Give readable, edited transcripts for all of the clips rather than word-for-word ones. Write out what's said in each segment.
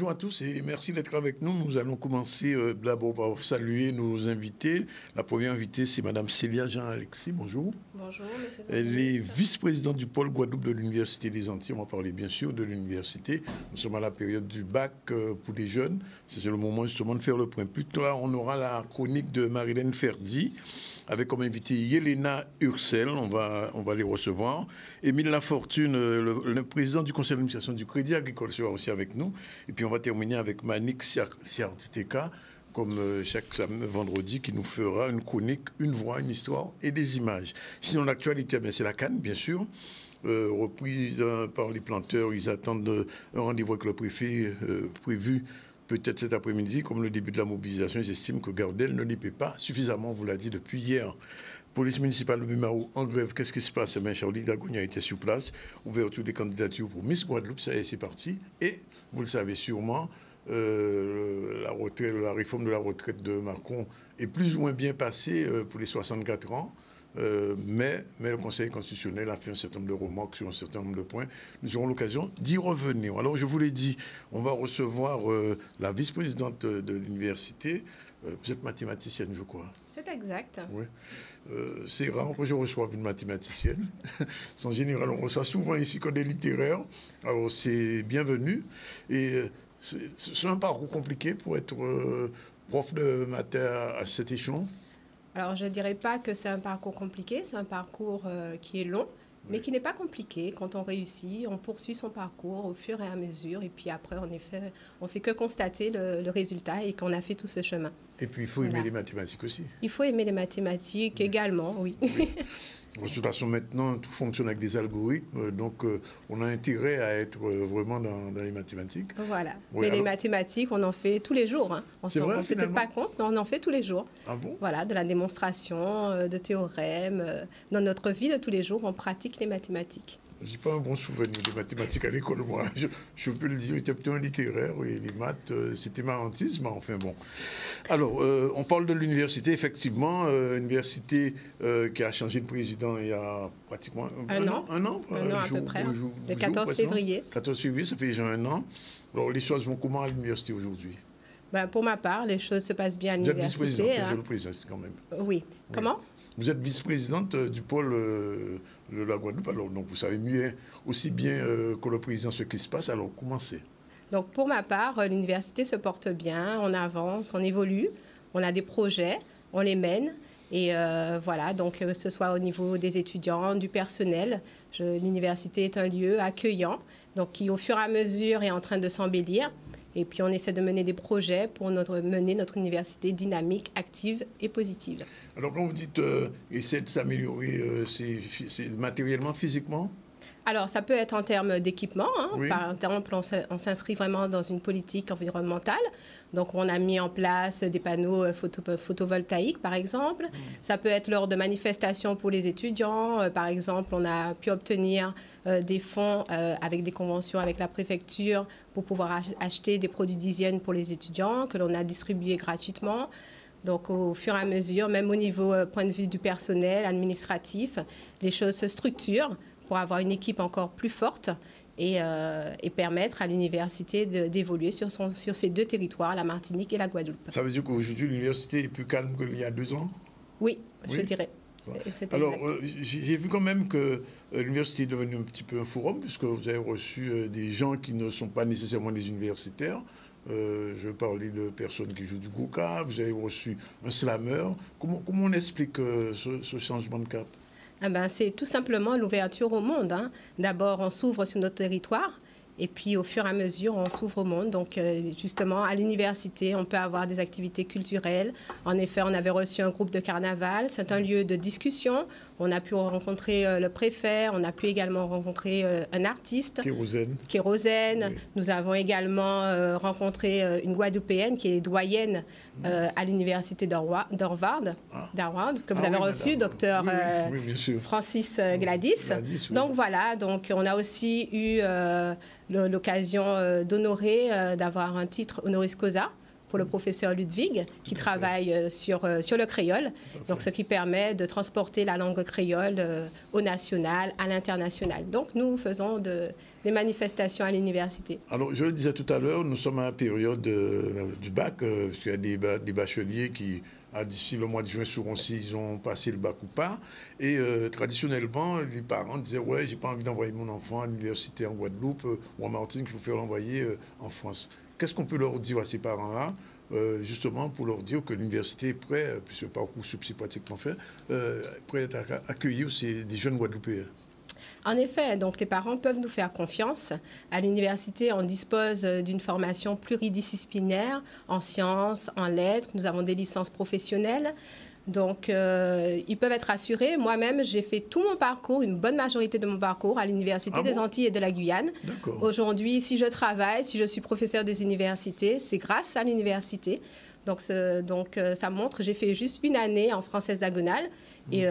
bonjour à tous et merci d'être avec nous. Nous allons commencer d'abord par saluer nos invités. La première invitée, c'est Madame Célia Jean-Alexis. Bonjour. Bonjour, monsieur. Elle est vice-présidente du pôle Guadeloupe de l'Université des Antilles. On va parler bien sûr de l'université. Nous sommes à la période du bac pour les jeunes. C'est le moment justement de faire le point. Plus tard, on aura la chronique de Marilène Ferdi, avec comme invité Yelena Ursel, on va les recevoir. Émile Lafortune, le président du conseil d'administration du Crédit Agricole, sera aussi avec nous. Et puis on va terminer avec Manik Siartiteka, comme chaque vendredi, qui nous fera une chronique, une voix, une histoire et des images. Sinon, l'actualité, c'est la CAN, bien sûr. Reprise par les planteurs, ils attendent un rendez-vous avec le préfet prévu peut-être cet après-midi, comme le début de la mobilisation. J'estime que Gardel ne les paie pas suffisamment, on vous l'a dit depuis hier. Police municipale de Bimao en grève, qu'est-ce qui se passe? Charlie Dagonia était sur place, ouverture des candidatures pour Miss Guadeloupe, ça y est, c'est parti. Et, vous le savez sûrement, la réforme de la retraite de Macron est plus ou moins bien passée pour les 64 ans. Mais le Conseil constitutionnel a fait un certain nombre de remarques sur un certain nombre de points. Nous aurons l'occasion d'y revenir. Alors, je vous l'ai dit, on va recevoir la vice-présidente de l'université. Vous êtes mathématicienne, je crois. C'est exact. Oui. C'est rare que je reçoive une mathématicienne. En général, on reçoit souvent ici que des littéraires. Alors, c'est bienvenu. Et c'est un parcours compliqué pour être prof de maths à cet échelon. Alors, je ne dirais pas que c'est un parcours compliqué, c'est un parcours qui est long, mais qui n'est pas compliqué. Quand on réussit, on poursuit son parcours au fur et à mesure, et puis après, on fait que constater le résultat et qu'on a fait tout ce chemin. Et puis, il faut aimer les mathématiques aussi. Il faut aimer les mathématiques également, oui. De toute façon, maintenant, tout fonctionne avec des algorithmes, donc on a intérêt à être vraiment dans les mathématiques. Voilà. Oui, mais alors, les mathématiques, on en fait tous les jours. Hein. On ne se rend peut-être pas compte, mais on en fait tous les jours. Ah bon? Voilà, de la démonstration, de théorèmes. Dans notre vie de tous les jours, on pratique les mathématiques. Je n'ai pas un bon souvenir des mathématiques à l'école, moi. Je peux le dire, j'étais plutôt un littéraire et les maths, c'était ma hantise, mais enfin bon. Alors, on parle de l'université, effectivement, université qui a changé de président il y a pratiquement un an à peu près, le 14 février. 14 février, ça fait déjà un an. Alors, les choses vont comment à l'université aujourd'hui? Ben, pour ma part, les choses se passent bien à l'université. Vous êtes vice-présidente, le président quand même. Oui. Comment? Vous êtes vice-présidente du pôle de la Guadeloupe, alors donc vous savez mieux, aussi bien que le président ce qui se passe, alors comment c'est? Donc pour ma part, l'université se porte bien, on avance, on évolue, on a des projets, on les mène. Et voilà, donc que ce soit au niveau des étudiants, du personnel, l'université est un lieu accueillant, donc qui au fur et à mesure est en train de s'embellir. Et puis, on essaie de mener des projets pour mener notre université dynamique, active et positive. Alors, quand vous dites essayer de s'améliorer, c'est matériellement, physiquement? Alors, ça peut être en termes d'équipement. Hein. Oui. Par exemple, on s'inscrit vraiment dans une politique environnementale. Donc, on a mis en place des panneaux photovoltaïques, par exemple. Ça peut être lors de manifestations pour les étudiants. Par exemple, on a pu obtenir des fonds avec des conventions avec la préfecture pour pouvoir acheter des produits d'hygiène pour les étudiants que l'on a distribués gratuitement. Donc, au fur et à mesure, même au niveau point de vue du personnel administratif, les choses se structurent pour avoir une équipe encore plus forte et permettre à l'université d'évoluer sur ces deux territoires, la Martinique et la Guadeloupe. Ça veut dire qu'aujourd'hui, l'université est plus calme qu'il y a 2 ans? Oui, je dirais. Alors, j'ai vu quand même que l'université est devenue un petit peu un forum, puisque vous avez reçu des gens qui ne sont pas nécessairement des universitaires. Je parlais de personnes qui jouent du Gouka, vous avez reçu un slammer. Comment on explique ce changement de cap? Eh ben, c'est tout simplement l'ouverture au monde. Hein. D'abord, on s'ouvre sur notre territoire. Et puis, au fur et à mesure, on s'ouvre au monde. Donc, justement, à l'université, on peut avoir des activités culturelles. En effet, on avait reçu un groupe de carnaval. C'est un lieu de discussion. On a pu rencontrer le préfet. On a pu également rencontrer un artiste. Kérosène. Oui. Nous avons également rencontré une Guadeloupéenne qui est doyenne à l'université d'Harvard, que vous avez reçu, docteur Francis Gladys. Oui. Donc, voilà. Donc, on a aussi eu l'occasion d'honorer, d'avoir un titre honoris causa pour le professeur Ludwig, qui travaille sur le créole, donc ce qui permet de transporter la langue créole au national, à l'international. Donc nous faisons des manifestations à l'université. Alors je le disais tout à l'heure, nous sommes à la période du bac, parce qu'il y a des bacheliers qui, d'ici le mois de juin, sauront s'ils ont passé le bac ou pas. Et traditionnellement, les parents disaient « Ouais, j'ai pas envie d'envoyer mon enfant à l'université en Guadeloupe ou en Martinique, je préfère l'envoyer en France. » Qu'est-ce qu'on peut leur dire à ces parents-là, justement pour leur dire que l'université est prête, puisque Parcoursup c'est pratiquement fait, prête à accueillir des jeunes Guadeloupéens? En effet, donc les parents peuvent nous faire confiance. À l'université, on dispose d'une formation pluridisciplinaire en sciences, en lettres. Nous avons des licences professionnelles. Donc, ils peuvent être assurés. Moi-même, j'ai fait tout mon parcours, une bonne majorité de mon parcours à l'Université des Antilles et de la Guyane. Aujourd'hui, si je travaille, si je suis professeur des universités, c'est grâce à l'université. Donc, ça montre, j'ai fait juste une année en France hexagonale et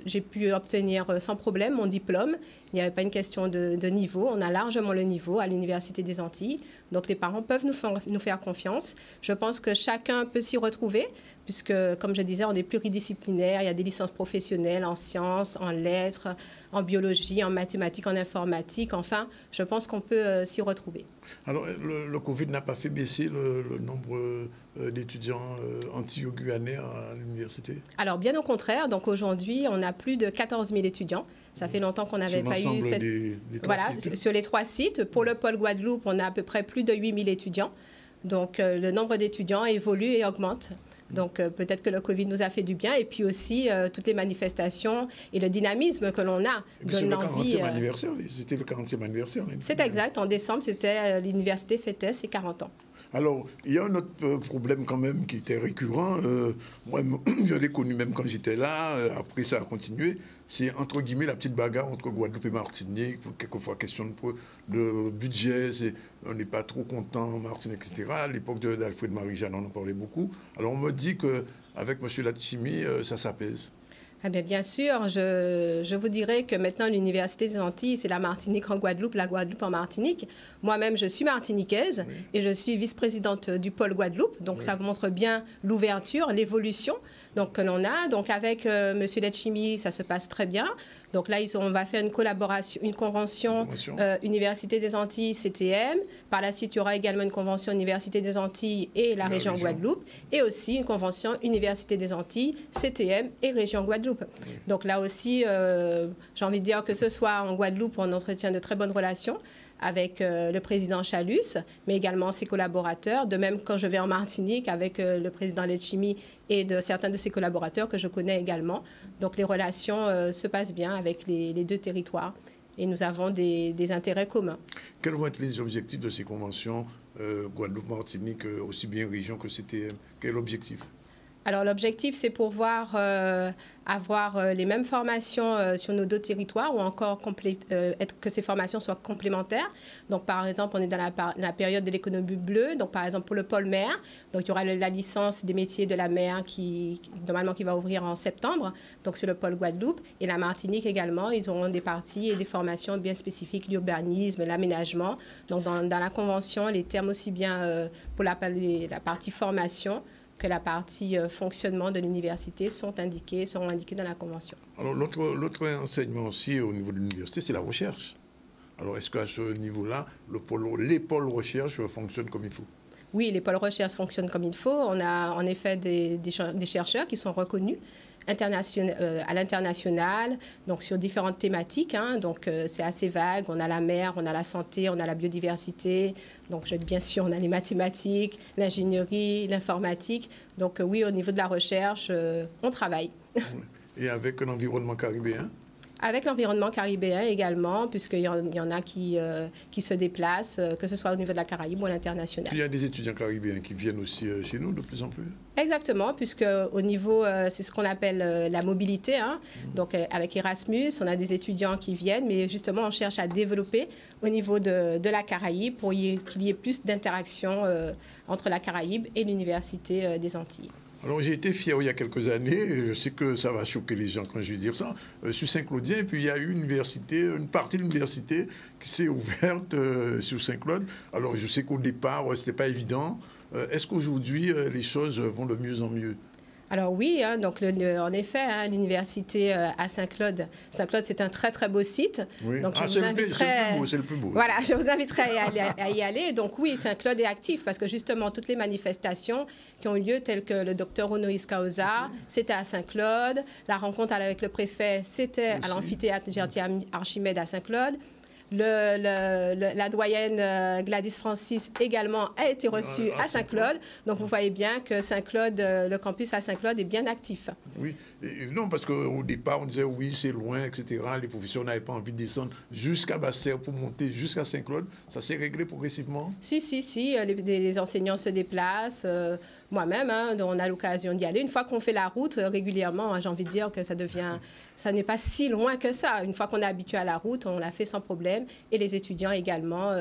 j'ai pu obtenir sans problème mon diplôme. Il n'y avait pas une question de niveau. On a largement le niveau à l'Université des Antilles. Donc, les parents peuvent nous faire confiance. Je pense que chacun peut s'y retrouver puisque, comme je disais, on est pluridisciplinaire. Il y a des licences professionnelles en sciences, en lettres, en biologie, en mathématiques, en informatique. Enfin, je pense qu'on peut s'y retrouver. Alors, le Covid n'a pas fait baisser le nombre d'étudiants antillo-guyanais à l'université? Alors, bien au contraire. Donc, aujourd'hui, on a plus de 14 000 étudiants. Ça fait longtemps qu'on n'avait pas eu cette... Voilà, sur les 3 sites. Pour le pôle Guadeloupe, on a à peu près plus de 8 000 étudiants. Donc, le nombre d'étudiants évolue et augmente. Donc, peut-être que le Covid nous a fait du bien. Et puis aussi, toutes les manifestations et le dynamisme que l'on a donne l'envie... C'était le 40e anniversaire. C'est exact. En décembre, l'université fêtait ses 40 ans. Alors, il y a un autre problème quand même qui était récurrent. Moi, je l'ai connu même quand j'étais là. Après, ça a continué. C'est, entre guillemets, la petite bagarre entre Guadeloupe et Martinique. Quelquefois, question de budget. On n'est pas trop content en Martinique, etc. À l'époque d'Alfred Marie-Jeanne, on en parlait beaucoup. Alors, on me dit qu'avec M. Latchimi, ça s'apaise. Ah bien sûr, je vous dirais que maintenant, l'Université des Antilles, c'est la Martinique en Guadeloupe, la Guadeloupe en Martinique. Moi-même, je suis martiniquaise et je suis vice-présidente du pôle Guadeloupe. Donc, ça montre bien l'ouverture, l'évolution que l'on a. Donc, avec M. Latchimi, ça se passe très bien. Donc là, on va faire une collaboration, une convention Université des Antilles, CTM. Par la suite, il y aura également une convention Université des Antilles et la région Guadeloupe. Et aussi une convention Université des Antilles, CTM et région Guadeloupe. Donc là aussi, j'ai envie de dire que ce soit en Guadeloupe, on entretient de très bonnes relations avec le président Chalus, mais également ses collaborateurs. De même, quand je vais en Martinique avec le président Latchimi et certains de ses collaborateurs que je connais également. Donc les relations se passent bien avec les deux territoires et nous avons des intérêts communs. Quels vont être les objectifs de ces conventions Guadeloupe-Martinique, aussi bien région que CTM? Quel objectif? Alors l'objectif, c'est pouvoir avoir les mêmes formations sur nos deux territoires ou encore que ces formations soient complémentaires. Donc par exemple, on est dans la période de l'économie bleue. Donc par exemple pour le pôle mer, donc il y aura la licence des métiers de la mer normalement qui va ouvrir en septembre, donc sur le pôle Guadeloupe. Et la Martinique également, ils auront des parties et des formations bien spécifiques, l'urbanisme, l'aménagement. Donc dans la convention, les termes aussi bien pour la partie formation que la partie fonctionnement de l'université seront indiqués dans la Convention. Alors, l'autre enseignement aussi au niveau de l'université, c'est la recherche. Alors, est-ce qu'à ce niveau-là, les pôles recherche fonctionnent comme il faut? Oui, les pôles recherche fonctionnent comme il faut. On a en effet des chercheurs qui sont reconnus à l'international, donc sur différentes thématiques. Donc, c'est assez vague. On a la mer, on a la santé, on a la biodiversité. Donc, bien sûr, on a les mathématiques, l'ingénierie, l'informatique. Donc, oui, au niveau de la recherche, on travaille. Et avec un environnement caribéen? Avec l'environnement caribéen également, puisqu'il y en a qui se déplacent, que ce soit au niveau de la Caraïbe ou à l'international. Il y a des étudiants caribéens qui viennent aussi chez nous de plus en plus? Exactement, puisque au niveau, c'est ce qu'on appelle la mobilité. Donc avec Erasmus, on a des étudiants qui viennent, mais justement, on cherche à développer au niveau de la Caraïbe pour qu'il y ait plus d'interaction entre la Caraïbe et l'Université des Antilles. Alors, j'ai été fier il y a quelques années, je sais que ça va choquer les gens quand je vais dire ça, sur Saint-Claudien, et puis il y a eu une partie de l'université qui s'est ouverte sur Saint-Claude. Alors, je sais qu'au départ, ce n'était pas évident, Est-ce qu'aujourd'hui, les choses vont de mieux en mieux? Alors oui, hein, donc en effet, hein, l'université à Saint-Claude. Saint-Claude, c'est un très très beau site. Oui. Donc je vous inviterai. C'est le plus beau. Voilà, je vous inviterai à y aller. Donc oui, Saint-Claude est actif parce que justement toutes les manifestations qui ont eu lieu, telles que le docteur Honoris Causa, c'était à Saint-Claude. La rencontre avec le préfet, c'était à l'amphithéâtre Gertier-Archimède à Saint-Claude. La doyenne Gladys Francis également a été reçue à Saint-Claude. Donc, vous voyez bien que Saint-Claude, le campus à Saint-Claude est bien actif. Oui, non, parce qu'au départ, on disait oui, c'est loin, etc. Les professeurs n'avaient pas envie de descendre jusqu'à Basse-Terre pour monter jusqu'à Saint-Claude. Ça s'est réglé progressivement? Si. Les enseignants se déplacent. Moi-même, hein, on a l'occasion d'y aller. Une fois qu'on fait la route régulièrement, hein, j'ai envie de dire que ça n'est pas si loin que ça. Une fois qu'on est habitué à la route, on l'a fait sans problème. Et les étudiants également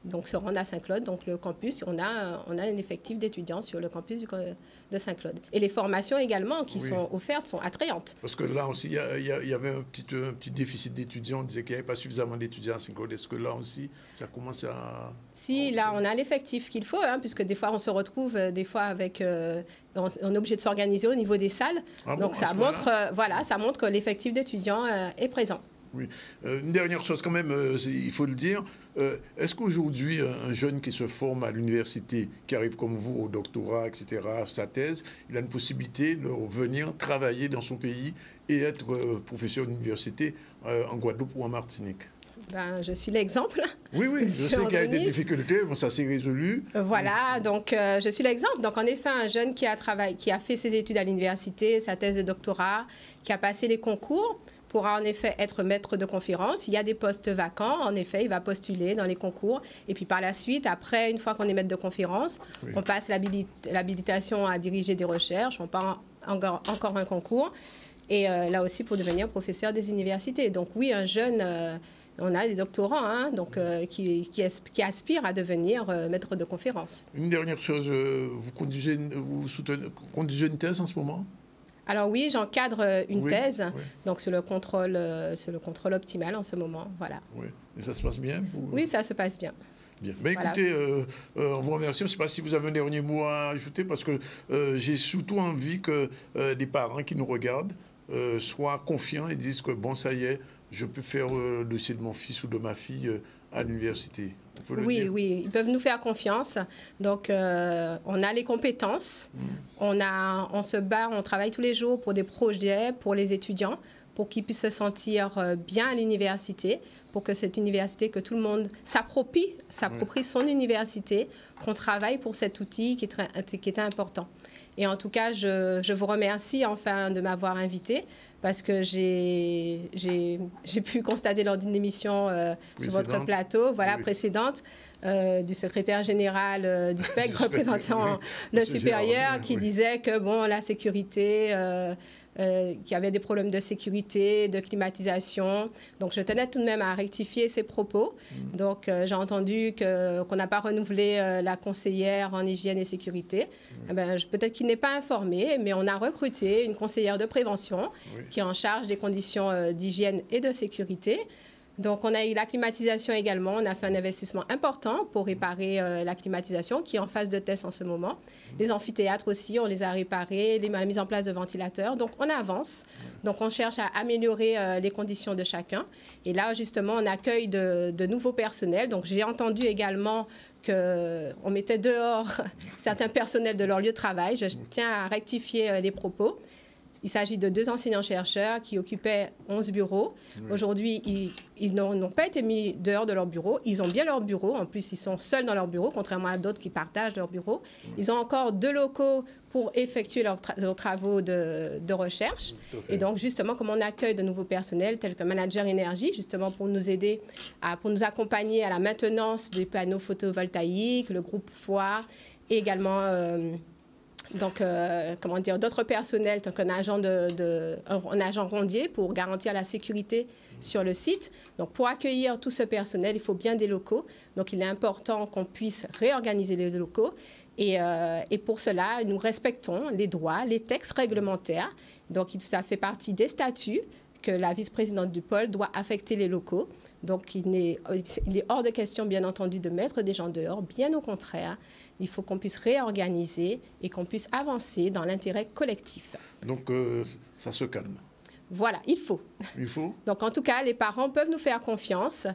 donc se rendent à Saint-Claude. Donc le campus, on a un effectif d'étudiants sur le campus de Saint-Claude. Et les formations également qui sont offertes sont attrayantes. Parce que là aussi, il y avait un petit déficit d'étudiants. On disait qu'il n'y avait pas suffisamment d'étudiants à Saint-Claude. Est-ce que là aussi, ça commence à... Si, là, on a l'effectif qu'il faut, hein, puisque des fois, on se retrouve avec... on est obligé de s'organiser au niveau des salles. Donc ça montre que l'effectif d'étudiants est présent. Oui. Une dernière chose quand même, il faut le dire. Est-ce qu'aujourd'hui, un jeune qui se forme à l'université, qui arrive comme vous au doctorat, etc., sa thèse, il a une possibilité de revenir travailler dans son pays et être professeur d'université en Guadeloupe ou en Martinique? Je suis l'exemple. Oui, je sais qu'il y a des difficultés, mais ça s'est résolu. Voilà, donc je suis l'exemple. Donc en effet, un jeune qui a fait ses études à l'université, sa thèse de doctorat, qui a passé les concours, pourra en effet être maître de conférence. Il y a des postes vacants. En effet, il va postuler dans les concours. Et puis par la suite, après, une fois qu'on est maître de conférence, on passe l'habilitation à diriger des recherches. On part encore un concours. Et là aussi, pour devenir professeur des universités. Donc oui, un jeune... on a des doctorants donc, qui aspirent à devenir maître de conférence. Une dernière chose, vous conduisez une thèse en ce moment? Alors oui, j'encadre une thèse, donc sur le contrôle optimal en ce moment, voilà. Oui, et ça se passe bien Oui, ça se passe bien. Bien. Mais écoutez, on vous remercie. Je ne sais pas si vous avez un dernier mot à ajouter, parce que j'ai surtout envie que des parents qui nous regardent soient confiants et disent que bon, ça y est, je peux faire le dossier de mon fils ou de ma fille à l'université. Oui, ils peuvent nous faire confiance. Donc, on a les compétences. On se bat, on travaille tous les jours pour des projets pour les étudiants, pour qu'ils puissent se sentir bien à l'université, pour que cette université, que tout le monde s'approprie son université, qu'on travaille pour cet outil qui est important. Et en tout cas, je vous remercie enfin de m'avoir invité, parce que j'ai pu constater lors d'une émission sur votre plateau, précédente, du secrétaire général du SPEC représentant le supérieur, qui disait que la sécurité... qu'il y avait des problèmes de sécurité, de climatisation. Donc, je tenais tout de même à rectifier ces propos. Donc, j'ai entendu qu'on n'a pas renouvelé la conseillère en hygiène et sécurité. Peut-être qu'il n'est pas informé, mais on a recruté une conseillère de prévention qui est en charge des conditions d'hygiène et de sécurité. Donc, on a eu la climatisation également. On a fait un investissement important pour réparer la climatisation qui est en phase de test en ce moment. Les amphithéâtres aussi, on les a réparés, la mise en place de ventilateurs. Donc, on avance. Donc, on cherche à améliorer les conditions de chacun. Et là, justement, on accueille de nouveaux personnels. Donc, j'ai entendu également qu'on mettait dehors certains personnels de leur lieu de travail. Je tiens à rectifier les propos. Il s'agit de 2 enseignants-chercheurs qui occupaient 11 bureaux. Aujourd'hui, ils n'ont pas été mis dehors de leur bureau. Ils ont bien leur bureau. En plus, ils sont seuls dans leur bureau, contrairement à d'autres qui partagent leur bureau. Ils ont encore 2 locaux pour effectuer leurs travaux de recherche. Et donc, justement, comme on accueille de nouveaux personnels, tels que Manager Énergie, justement pour nous aider, pour nous accompagner à la maintenance des panneaux photovoltaïques, le groupe Foire, et également... d'autres personnels, donc un agent rondier pour garantir la sécurité sur le site. Donc, pour accueillir tout ce personnel, il faut bien des locaux. Donc, il est important qu'on puisse réorganiser les locaux. Et pour cela, nous respectons les droits, les textes réglementaires. Donc, ça fait partie des statuts que la vice-présidente du pôle doit affecter les locaux. Donc, il est hors de question, bien entendu, de mettre des gens dehors, bien au contraire. il faut qu'on puisse réorganiser et qu'on puisse avancer dans l'intérêt collectif. Donc, ça se calme. Voilà, il faut. Il faut. Donc, en tout cas, les parents peuvent nous faire confiance.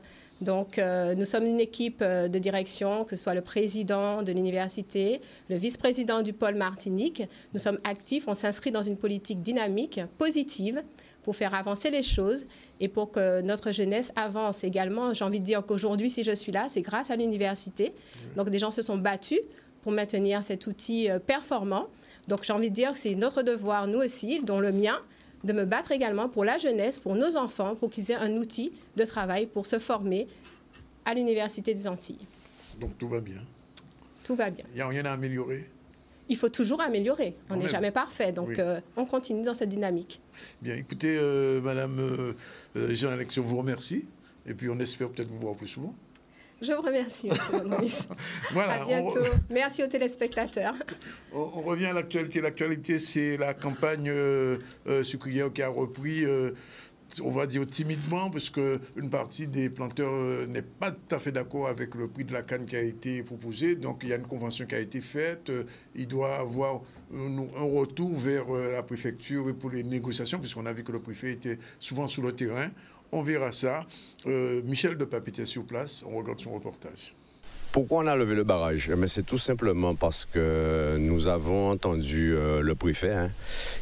Donc, nous sommes une équipe de direction, que ce soit le président de l'université, le vice-président du pôle Martinique. Nous sommes actifs, on s'inscrit dans une politique dynamique, positive, pour faire avancer les choses et pour que notre jeunesse avance également. J'ai envie de dire qu'aujourd'hui, si je suis là, c'est grâce à l'université. Donc, des gens se sont battus pour maintenir cet outil performant. Donc, j'ai envie de dire que c'est notre devoir, nous aussi, dont le mien, de me battre également pour la jeunesse, pour nos enfants, pour qu'ils aient un outil de travail pour se former à l'Université des Antilles. Donc, tout va bien. Tout va bien. Il n'y a rien à améliorer? Il faut toujours améliorer. On n'est jamais parfait. Donc, oui. On continue dans cette dynamique. Bien. Écoutez, Madame Jean-Alexia, vous remercie. Et puis, on espère peut-être vous voir plus souvent. Je vous remercie, monsieur le ministre. Voilà, à bientôt. Merci aux téléspectateurs. On revient à l'actualité. L'actualité, c'est la campagne sucrière qui a repris, on va dire timidement, parce qu'une partie des planteurs n'est pas tout à fait d'accord avec le prix de la canne qui a été proposé. Donc, il y a une convention qui a été faite. Il doit avoir un retour vers la préfecture pour les négociations, puisqu'on a vu que le préfet était souvent sur le terrain. On verra ça. Michel Depape était sur place. On regarde son reportage. Pourquoi on a levé le barrage? C'est tout simplement parce que nous avons entendu le préfet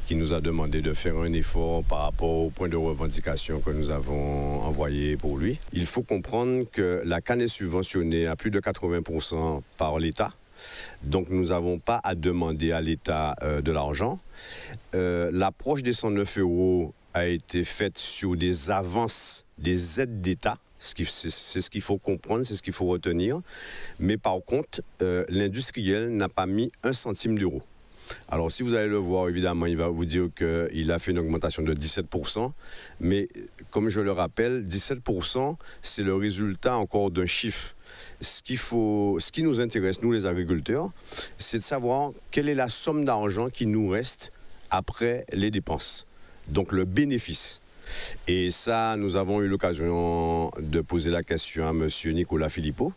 qui nous a demandé de faire un effort par rapport au point de revendication que nous avons envoyé pour lui. Il faut comprendre que la canne est subventionnée à plus de 80% par l'État. Donc nous n'avons pas à demander à l'État de l'argent. L'approche des 109 € a été faite sur des avances, des aides d'État. C'est ce qu'il faut comprendre, c'est ce qu'il faut retenir. Mais par contre, l'industriel n'a pas mis 1 centime d'euro. Alors si vous allez le voir, évidemment, il va vous dire qu'il a fait une augmentation de 17%. Mais comme je le rappelle, 17%, c'est le résultat encore d'un chiffre. Ce qui nous intéresse, nous les agriculteurs, c'est de savoir quelle est la somme d'argent qui nous reste après les dépenses. Donc le bénéfice. Et ça, nous avons eu l'occasion de poser la question à M. Nicolas Philippot.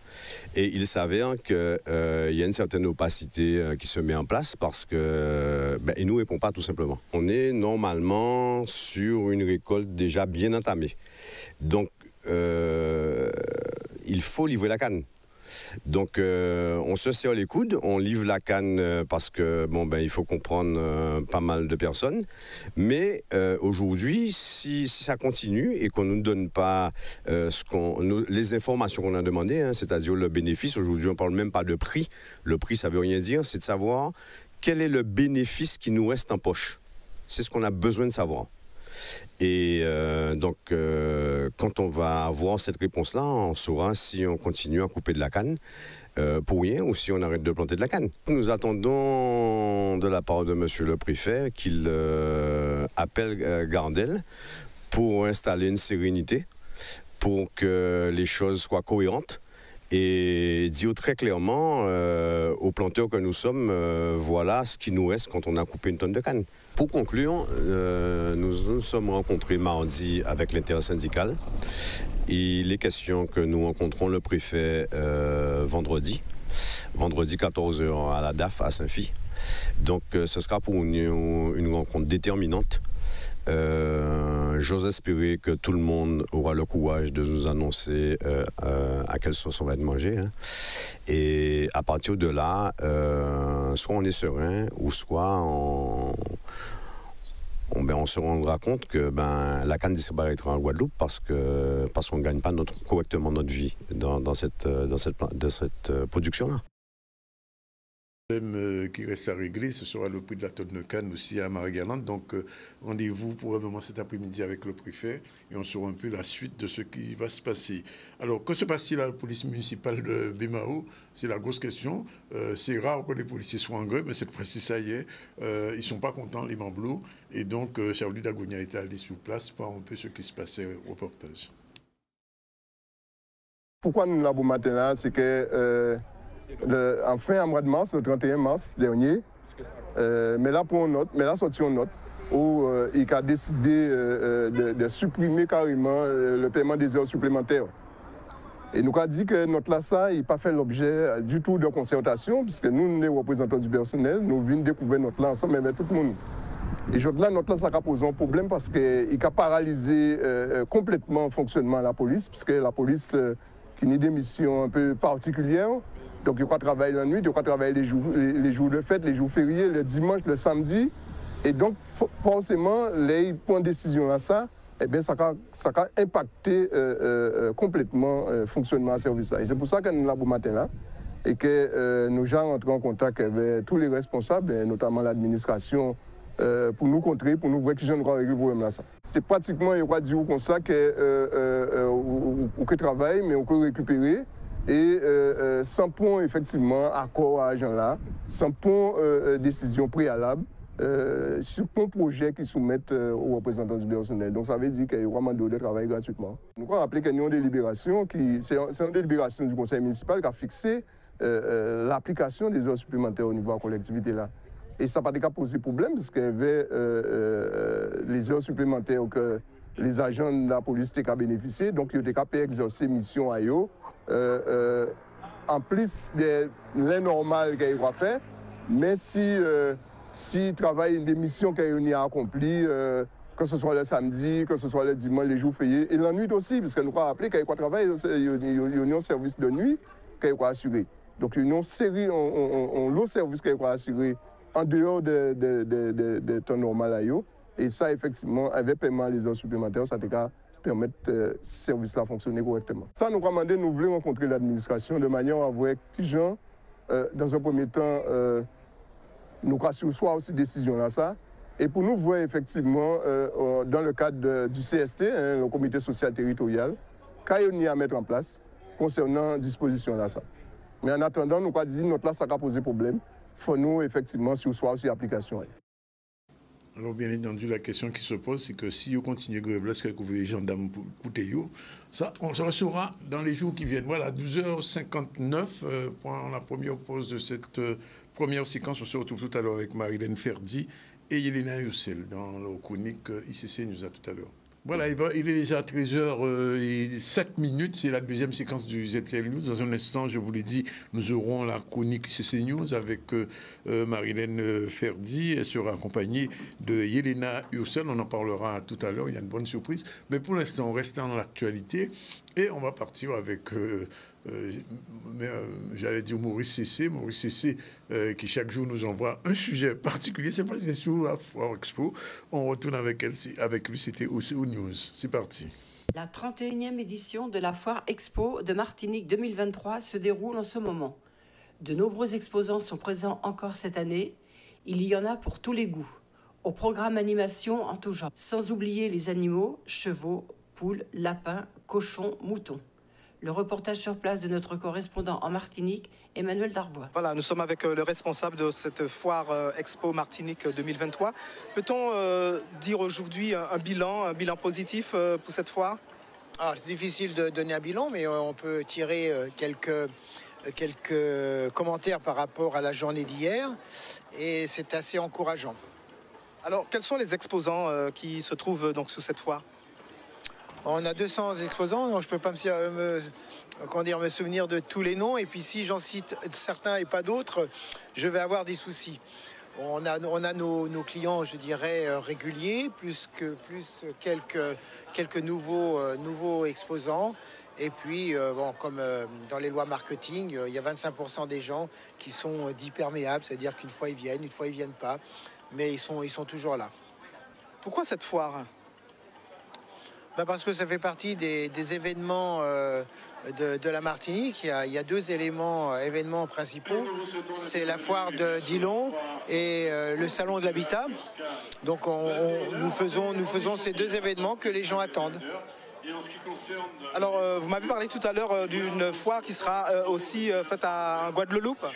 Et il s'avère qu'il y a une certaine opacité qui se met en place parce qu'il ne nous répond pas tout simplement. On est normalement sur une récolte déjà bien entamée. Donc, il faut livrer la canne. Donc on se serre les coudes, on livre la canne parce que il faut comprendre pas mal de personnes. Mais aujourd'hui, si ça continue et qu'on ne nous donne pas les informations qu'on a demandées, c'est-à-dire le bénéfice, aujourd'hui on ne parle même pas de prix. Le prix, ça ne veut rien dire, c'est de savoir quel est le bénéfice qui nous reste en poche. C'est ce qu'on a besoin de savoir. Et donc, quand on va avoir cette réponse-là, on saura si on continue à couper de la canne pour rien ou si on arrête de planter de la canne. Nous attendons de la part de monsieur le préfet qu'il appelle Gardel pour installer une sérénité, pour que les choses soient cohérentes et dire très clairement aux planteurs que nous sommes, voilà ce qui nous reste quand on a coupé une tonne de canne. Pour conclure, nous nous sommes rencontrés mardi avec l'intersyndical. Il est question que nous rencontrons le préfet vendredi 14 h à la DAF à Saint-Phy. Donc ce sera pour une rencontre déterminante. J'ose espérer que tout le monde aura le courage de nous annoncer à quelle sauce on va être mangé. Et à partir de là, soit on est serein, ou soit on se rendra compte que la canne disparaîtra en Guadeloupe parce qu'on ne gagne pas correctement notre vie dans cette production-là. Le problème qui reste à régler, ce sera le prix de la tonne de canne aussi à Marie-Galante. Donc, rendez-vous probablement cet après-midi avec le préfet et on saura un peu la suite de ce qui va se passer. Alors, que se passe-t-il à la police municipale de Bémao? C'est la grosse question. C'est rare que les policiers soient en grève, mais cette fois-ci, ça y est, ils ne sont pas contents, les Mamblots. Et donc, Charles Dagonia était allé sur place pour voir un peu ce qui se passait au reportage. Pourquoi nous l'avons maintenant, c'est que en fin mois de mars, le 31 mars dernier, mais là sorti une note où il a décidé de supprimer carrément le paiement des heures supplémentaires. Et nous avons dit que notre LASA n'a pas fait l'objet du tout de concertation, puisque nous, les représentants du personnel, nous venons découvrir notre LASA ensemble avec tout le monde. Et aujourd'hui, notre LASA a posé un problème parce qu'il a paralysé complètement le fonctionnement de la police, puisque la police qui a des missions un peu particulières. Donc, il y a travailler la nuit, il y a travailler les jours de fête, les jours fériés, le dimanche, le samedi. Et donc, forcément, les points de décision là, ça, eh bien, ça a impacté complètement le fonctionnement du service. Et c'est pour ça que nous sommes là pour matin là et que nous avons rentré en contact avec tous les responsables, notamment l'administration, pour nous contrer, pour nous voir qui j'en ai réglé le problème là. C'est pratiquement, il y a dire comme ça qu'on travaille, mais on peut récupérer. Et sans point, effectivement, accord à l'agent là, sans point décision préalable, sur un projet qui soumettent aux représentants du personnel. Donc ça veut dire qu'il y a vraiment de travail gratuitement. Nous avons rappelé qu'il y a une délibération, c'est une délibération du conseil municipal qui a fixé l'application des heures supplémentaires au niveau de la collectivité là. Et ça n'a pas posé problème parce qu'il y avait les heures supplémentaires que les agents de la police étaient bénéficier, donc ils étaient capables d'exercer mission à eux. En plus de l'innormal qu'ils ont fait, mais si travaillent des missions qu'ils ont accomplies, que ce soit le samedi, que ce soit le dimanche, les jours fériés, et la nuit aussi, parce que nous avons rappelé qu'ils travaillent, il y a un service de nuit qu'ils ont assuré. Donc il y a une série, l'autre service qu'ils ont assuré en dehors de temps normal à eux. Et ça, effectivement, avec paiement des heures supplémentaires, ça a permettre ce service-là fonctionner correctement. Ça, nous demandons, nous voulons rencontrer l'administration de manière à voir qui gens, dans un premier temps, nous soit aussi décision là ça. Et pour nous voir effectivement, dans le cadre du CST, le comité social territorial, qu'il y a à mettre en place concernant disposition là ça. Mais en attendant, nous avons dit notre là, ça a posé problème. Il faut nous, effectivement, soit aussi application. Alors, bien entendu, la question qui se pose, c'est que si vous continuez à grève, est-ce que vous voulez les gendarmes pour écouter vous? Ça, on se saura dans les jours qui viennent. Voilà, 12h59, pour la première pause de cette première séquence. On se retrouve tout à l'heure avec Marilène Ferdi et Yelena Youssel dans leur chronique ICC nous a tout à l'heure. Voilà, il est déjà 13h07, c'est la deuxième séquence du ZTL News. Dans un instant, je vous l'ai dit, nous aurons la chronique ICC News avec Marilène Ferdi. Elle sera accompagnée de Yelena Youssel. On en parlera tout à l'heure, il y a une bonne surprise. Mais pour l'instant, on reste dans l'actualité et on va partir avec... j'allais dire Maurice Cessé. Maurice Cessé qui chaque jour nous envoie un sujet particulier. C'est pas c'est sur la Foire Expo. On retourne avec lui, c'était OCO News. C'est parti. La 31e édition de la Foire Expo de Martinique 2023 se déroule en ce moment. De nombreux exposants sont présents encore cette année. Il y en a pour tous les goûts. Au programme animation en tout genre. Sans oublier les animaux, chevaux, poules, lapins, cochons, moutons. Le reportage sur place de notre correspondant en Martinique, Emmanuel Darbois. Voilà, nous sommes avec le responsable de cette foire Expo Martinique 2023. Peut-on dire aujourd'hui un bilan positif pour cette foire? Alors, c'est difficile de donner un bilan, mais on peut tirer quelques commentaires par rapport à la journée d'hier, et c'est assez encourageant. Alors, quels sont les exposants qui se trouvent donc sous cette foire? On a 200 exposants, donc je ne peux pas me souvenir de tous les noms. Et puis si j'en cite certains et pas d'autres, je vais avoir des soucis. On a nos clients, je dirais, réguliers, plus quelques nouveaux exposants. Et puis, comme dans les lois marketing, il y a 25% des gens qui sont dits perméables, c'est-à-dire qu'une fois ils viennent pas. Mais ils sont toujours là. Pourquoi cette foire ? Parce que ça fait partie des événements de la Martinique. Il y a deux événements principaux. C'est la foire de Dillon et le salon de l'habitat. Donc nous faisons ces deux événements que les gens attendent. Alors, vous m'avez parlé tout à l'heure d'une foire qui sera aussi faite en Guadeloupe.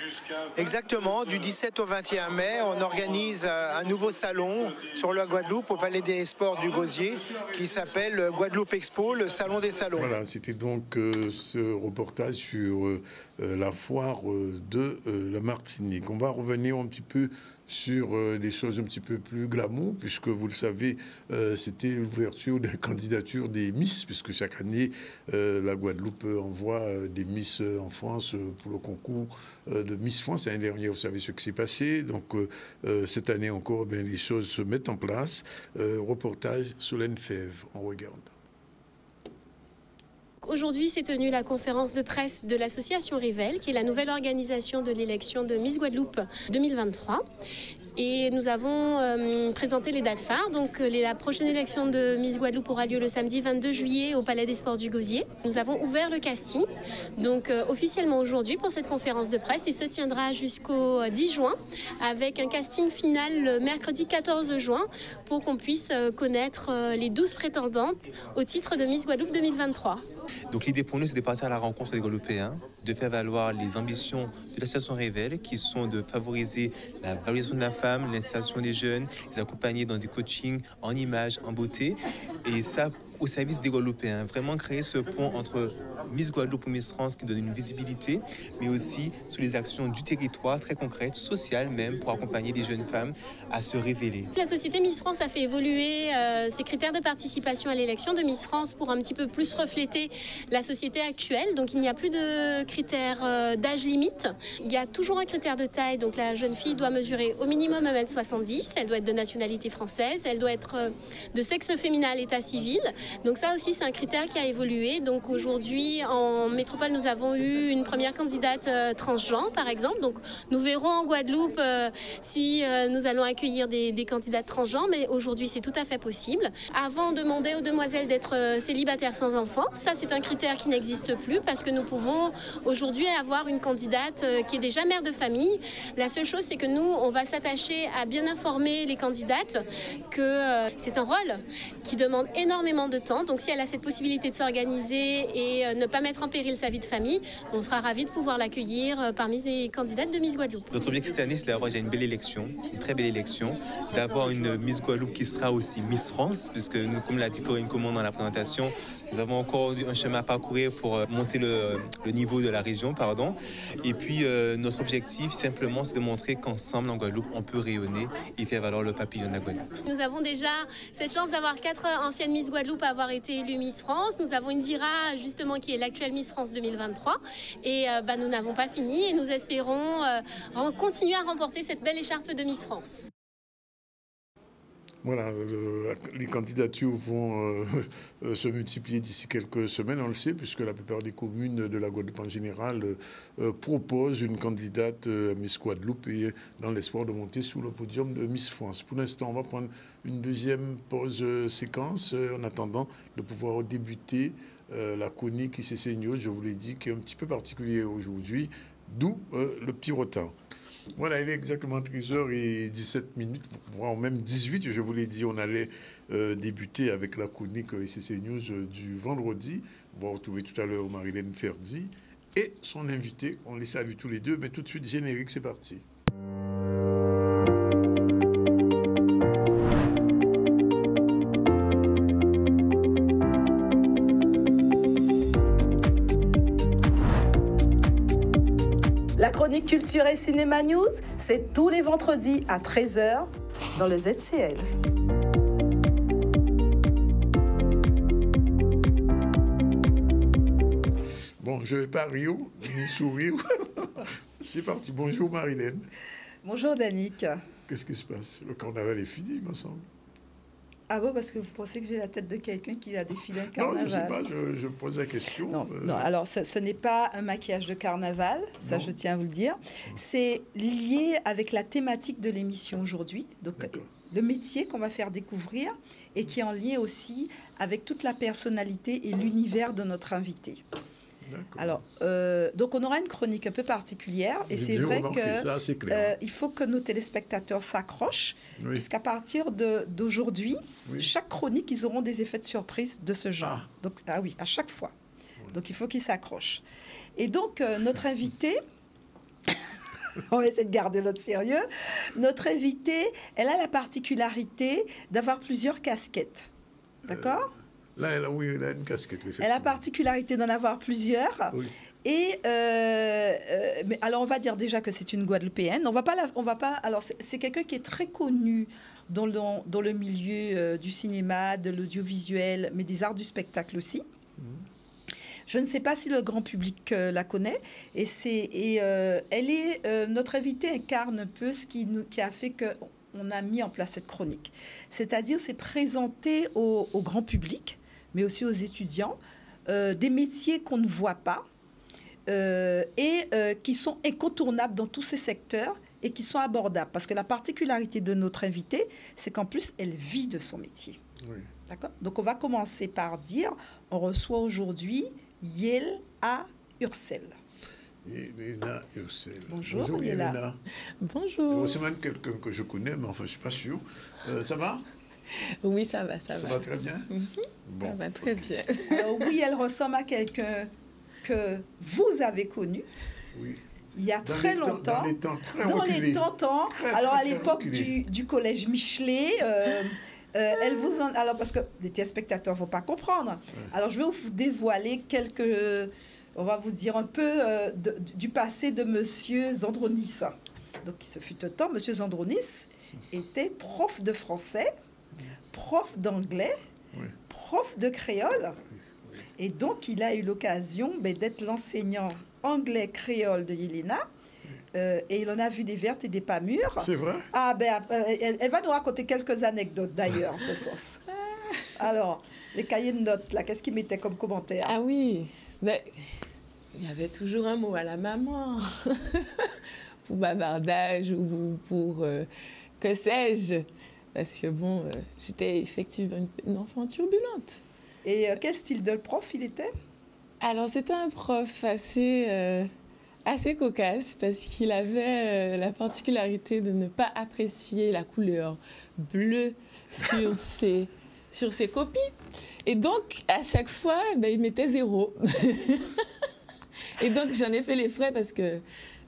Exactement, du 17 au 21 mai, on organise un nouveau salon sur la Guadeloupe au Palais des Sports du Gosier qui s'appelle Guadeloupe Expo, le salon des salons. Voilà, c'était donc ce reportage sur la foire de la Martinique. On va revenir un petit peu sur des choses un petit peu plus glamour, puisque vous le savez, c'était l'ouverture de la candidature des Miss, puisque chaque année, la Guadeloupe envoie des Miss en France pour le concours de Miss France. L'année dernière, vous savez ce qui s'est passé. Donc, cette année encore, les choses se mettent en place. Reportage Solène Fèvre, on regarde. Aujourd'hui s'est tenue la conférence de presse de l'association Rivel, qui est la nouvelle organisation de l'élection de Miss Guadeloupe 2023. Et nous avons présenté les dates phares. Donc la prochaine élection de Miss Guadeloupe aura lieu le samedi 22 juillet au Palais des Sports du Gosier. Nous avons ouvert le casting, donc officiellement aujourd'hui pour cette conférence de presse. Il se tiendra jusqu'au 10 juin avec un casting final le mercredi 14 juin pour qu'on puisse connaître les 12 prétendantes au titre de Miss Guadeloupe 2023. Donc l'idée pour nous, c'est de partir à la rencontre des Guadeloupéens, de faire valoir les ambitions de l'association Rivel, qui sont de favoriser la valorisation de la femme, l'insertion des jeunes, les accompagner dans du coaching en images, en beauté, et ça au service des Guadeloupéens. Vraiment créer ce pont entre Miss Guadeloupe ou Miss France qui donne une visibilité, mais aussi sur les actions du territoire très concrètes, sociales même, pour accompagner des jeunes femmes à se révéler. La société Miss France a fait évoluer ses critères de participation à l'élection de Miss France pour un petit peu plus refléter la société actuelle. Donc il n'y a plus de critères d'âge limite. Il y a toujours un critère de taille. Donc la jeune fille doit mesurer au minimum 1m70. Elle doit être de nationalité française. Elle doit être de sexe féminin à l'état civil. Donc ça aussi, c'est un critère qui a évolué. Donc aujourd'hui, en métropole, nous avons eu une première candidate transgenre, par exemple. Donc nous verrons en Guadeloupe si nous allons accueillir des candidates transgenres, mais aujourd'hui, c'est tout à fait possible. Avant, on demandait aux demoiselles d'être célibataires sans enfants. Ça, c'est un critère qui n'existe plus parce que nous pouvons aujourd'hui avoir une candidate qui est déjà mère de famille. La seule chose, c'est que nous, on va s'attacher à bien informer les candidates que c'est un rôle qui demande énormément de temps. Donc si elle a cette possibilité de s'organiser et ne pas mettre en péril sa vie de famille, on sera ravis de pouvoir l'accueillir parmi les candidates de Miss Guadeloupe. Notre objectif cette année, c'est d'avoir une belle élection, une très belle élection, d'avoir une Miss Guadeloupe qui sera aussi Miss France, puisque nous, comme l'a dit Corinne Comon dans la présentation, nous avons encore un chemin à parcourir pour monter le niveau de la région, pardon. Et puis notre objectif simplement, c'est de montrer qu'ensemble en Guadeloupe, on peut rayonner et faire valoir le papillon de la Guadeloupe. Nous avons déjà cette chance d'avoir 4 anciennes Miss Guadeloupe à avoir été élues Miss France. Nous avons Indira justement qui est l'actuelle Miss France 2023 et nous n'avons pas fini et nous espérons continuer à remporter cette belle écharpe de Miss France. Voilà, les candidatures vont se multiplier d'ici quelques semaines, on le sait, puisque la plupart des communes de la Guadeloupe en général proposent une candidate Miss Guadeloupe et dans l'espoir de monter sous le podium de Miss France. Pour l'instant, on va prendre une deuxième pause séquence en attendant de pouvoir débuter la chronique ICC News, je vous l'ai dit, qui est un petit peu particulier aujourd'hui, d'où le petit retard. Voilà, il est exactement 13h17, voire même 18. Je vous l'ai dit, on allait débuter avec la chronique ICC News du vendredi. On va retrouver tout à l'heure Marilène Ferdi et son invité. On les salue tous les deux, mais tout de suite, générique, c'est parti. La chronique Culture et Cinéma News, c'est tous les vendredis à 13h dans le ZCL. Bon, je ne vais pas rire, ni sourire. C'est parti. Bonjour Marilène. Bonjour Danick. Qu'est-ce qui se passe? Le carnaval est fini, il me semble. Ah bon, parce que vous pensez que j'ai la tête de quelqu'un qui a défilé un carnaval? Non, je ne sais pas, je pose la question. Non, alors ce n'est pas un maquillage de carnaval, ça je tiens à vous le dire. C'est lié avec la thématique de l'émission aujourd'hui, donc le métier qu'on va faire découvrir et qui est en lien aussi avec toute la personnalité et l'univers de notre invité. Alors, donc on aura une chronique un peu particulière et c'est vrai qu'il faut que nos téléspectateurs s'accrochent puisqu'à partir d'aujourd'hui, chaque chronique, ils auront des effets de surprise de ce genre. Donc, à chaque fois. Donc il faut qu'ils s'accrochent. Et donc notre invité, on va essayer de garder notre sérieux, notre invité, elle a la particularité d'avoir plusieurs casquettes. D'accord ? Là, elle a une casquette. Elle a la particularité d'en avoir plusieurs. Et mais alors, on va dire déjà que c'est une Guadeloupéenne. On va pas. Alors, c'est quelqu'un qui est très connu dans le milieu du cinéma, de l'audiovisuel, mais des arts du spectacle aussi. Je ne sais pas si le grand public la connaît. Notre invitée incarne un peu ce qui a fait qu'on a mis en place cette chronique. C'est-à-dire, c'est présenter au grand public, mais aussi aux étudiants, des métiers qu'on ne voit pas qui sont incontournables dans tous ces secteurs et qui sont abordables. Parce que la particularité de notre invitée, c'est qu'en plus, elle vit de son métier. Oui. D'accord ? Donc, on va commencer par dire, on reçoit aujourd'hui Yelena Ursel. Yelena Ursel. Bonjour Yelena. Bonjour. C'est même quelqu'un que je connais, mais enfin, je ne suis pas sûr. Ça va ? Oui, ça va. Ça va très bien? Bon, ça va très bien. Alors, oui, elle ressemble à quelqu'un que vous avez connu. Oui. Il y a très longtemps. Dans les temps. Alors, à l'époque du collège Michelet, alors, parce que les téléspectateurs ne vont pas comprendre. Ouais. Alors, je vais vous dévoiler on va vous dire un peu du passé de Monsieur Zandronis. Donc, ce fut un temps, Monsieur Zandronis était prof de français, prof d'anglais, prof de créole. Et donc, il a eu l'occasion d'être l'enseignant anglais-créole de Yelena. Et il en a vu des vertes et des pas mûres. C'est vrai? Elle va nous raconter quelques anecdotes, d'ailleurs, en ce sens. Alors, les cahiers de notes, là, qu'est-ce qu'il mettait comme commentaire? Ah oui, mais il y avait toujours un mot à la maman. Pour bavardage ou pour que sais-je. Parce que bon, j'étais effectivement une enfant turbulente. Et quel style de prof il était? Alors, c'était un prof assez cocasse parce qu'il avait la particularité de ne pas apprécier la couleur bleue sur ses copies. Et donc, à chaque fois, il mettait 0. Et donc, j'en ai fait les frais parce que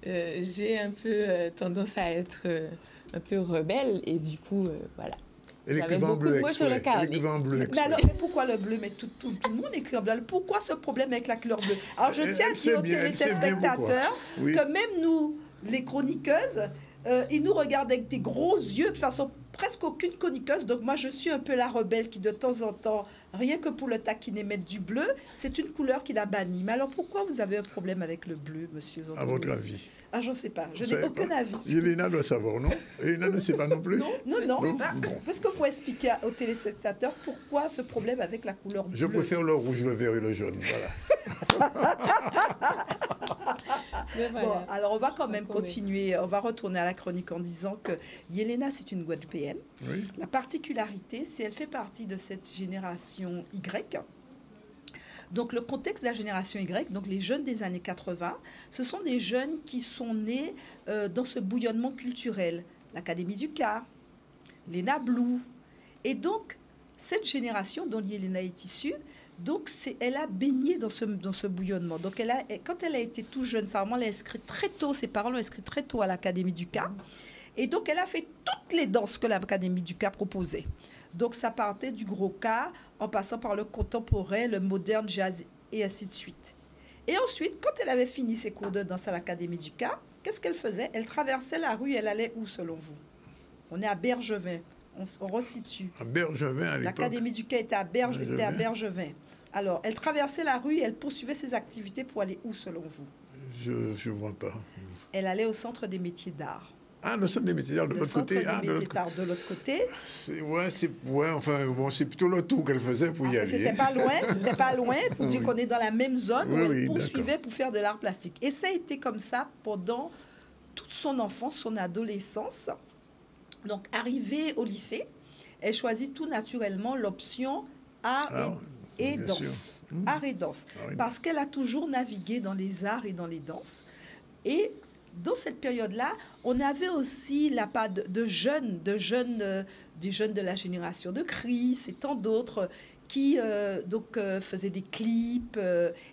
j'ai un peu tendance à être un peu rebelle. Et du coup, voilà. J'avais beaucoup de mots sur le carnet. Mais alors, pourquoi le bleu? Mais tout le monde écrit en bleu. Pourquoi ce problème avec la couleur bleue? Alors, je tiens à dire aux téléspectateurs que même nous, les chroniqueuses, ils nous regardent avec des gros yeux. De toute façon, presque aucune chroniqueuse. Donc, moi, je suis un peu la rebelle qui, de temps en temps, rien que pour le taquiner, met du bleu. C'est une couleur qu'il a bannie. Mais alors, pourquoi vous avez un problème avec le bleu, monsieur Zandronis? À votre avis? Ah, je ne sais pas. Je n'ai aucun avis. Yelena doit savoir, non? Yelena ne sait pas non plus? Non. Bon. Est-ce que vous pouvez expliquer aux téléspectateurs pourquoi ce problème avec la couleur bleue? Je préfère le rouge, le vert et le jaune. Voilà. Bon, alors on va quand même continuer. On va retourner à la chronique en disant que Yelena, c'est une Guadeloupéenne. Oui. La particularité, c'est qu'elle fait partie de cette génération Y. Donc, le contexte de la génération Y, donc les jeunes des années 80, ce sont des jeunes qui sont nés dans ce bouillonnement culturel. L'Académie du Car, l'ENA Blue. Et donc, cette génération dont Yelena est issue, donc elle a baigné dans ce bouillonnement. Donc, quand elle a été tout jeune, sa maman l'a inscrite très tôt, ses parents l'ont inscrite très tôt à l'Académie du Car. Et donc, elle a fait toutes les danses que l'Académie du Car proposait. Donc, ça partait du gros cas, en passant par le contemporain, le moderne, jazz, et ainsi de suite. Et ensuite, quand elle avait fini ses cours de danse à l'Académie du Car, qu'est-ce qu'elle faisait? Elle traversait la rue, elle allait où, selon vous? On est à Bergevin, on resitue. À Bergevin, à l'époque? L'Académie du Car était à Bergevin. Alors, elle traversait la rue et elle poursuivait ses activités pour aller où, selon vous? Je ne vois pas. Elle allait au Centre des métiers d'art. Ah, le centre des métiers d'art de l'autre côté. De l'autre côté. C'est plutôt le tour qu'elle faisait pour y aller. C'était pas loin, pour dire qu'on est dans la même zone où elle poursuivait pour faire de l'art plastique. Et ça a été comme ça pendant toute son enfance, son adolescence. Donc, arrivée au lycée, elle choisit tout naturellement l'option art et danse. Art et danse. Parce qu'elle a toujours navigué dans les arts et dans les danses. Et dans cette période-là, on avait aussi la part des jeunes de la génération de Chris et tant d'autres qui faisaient des clips.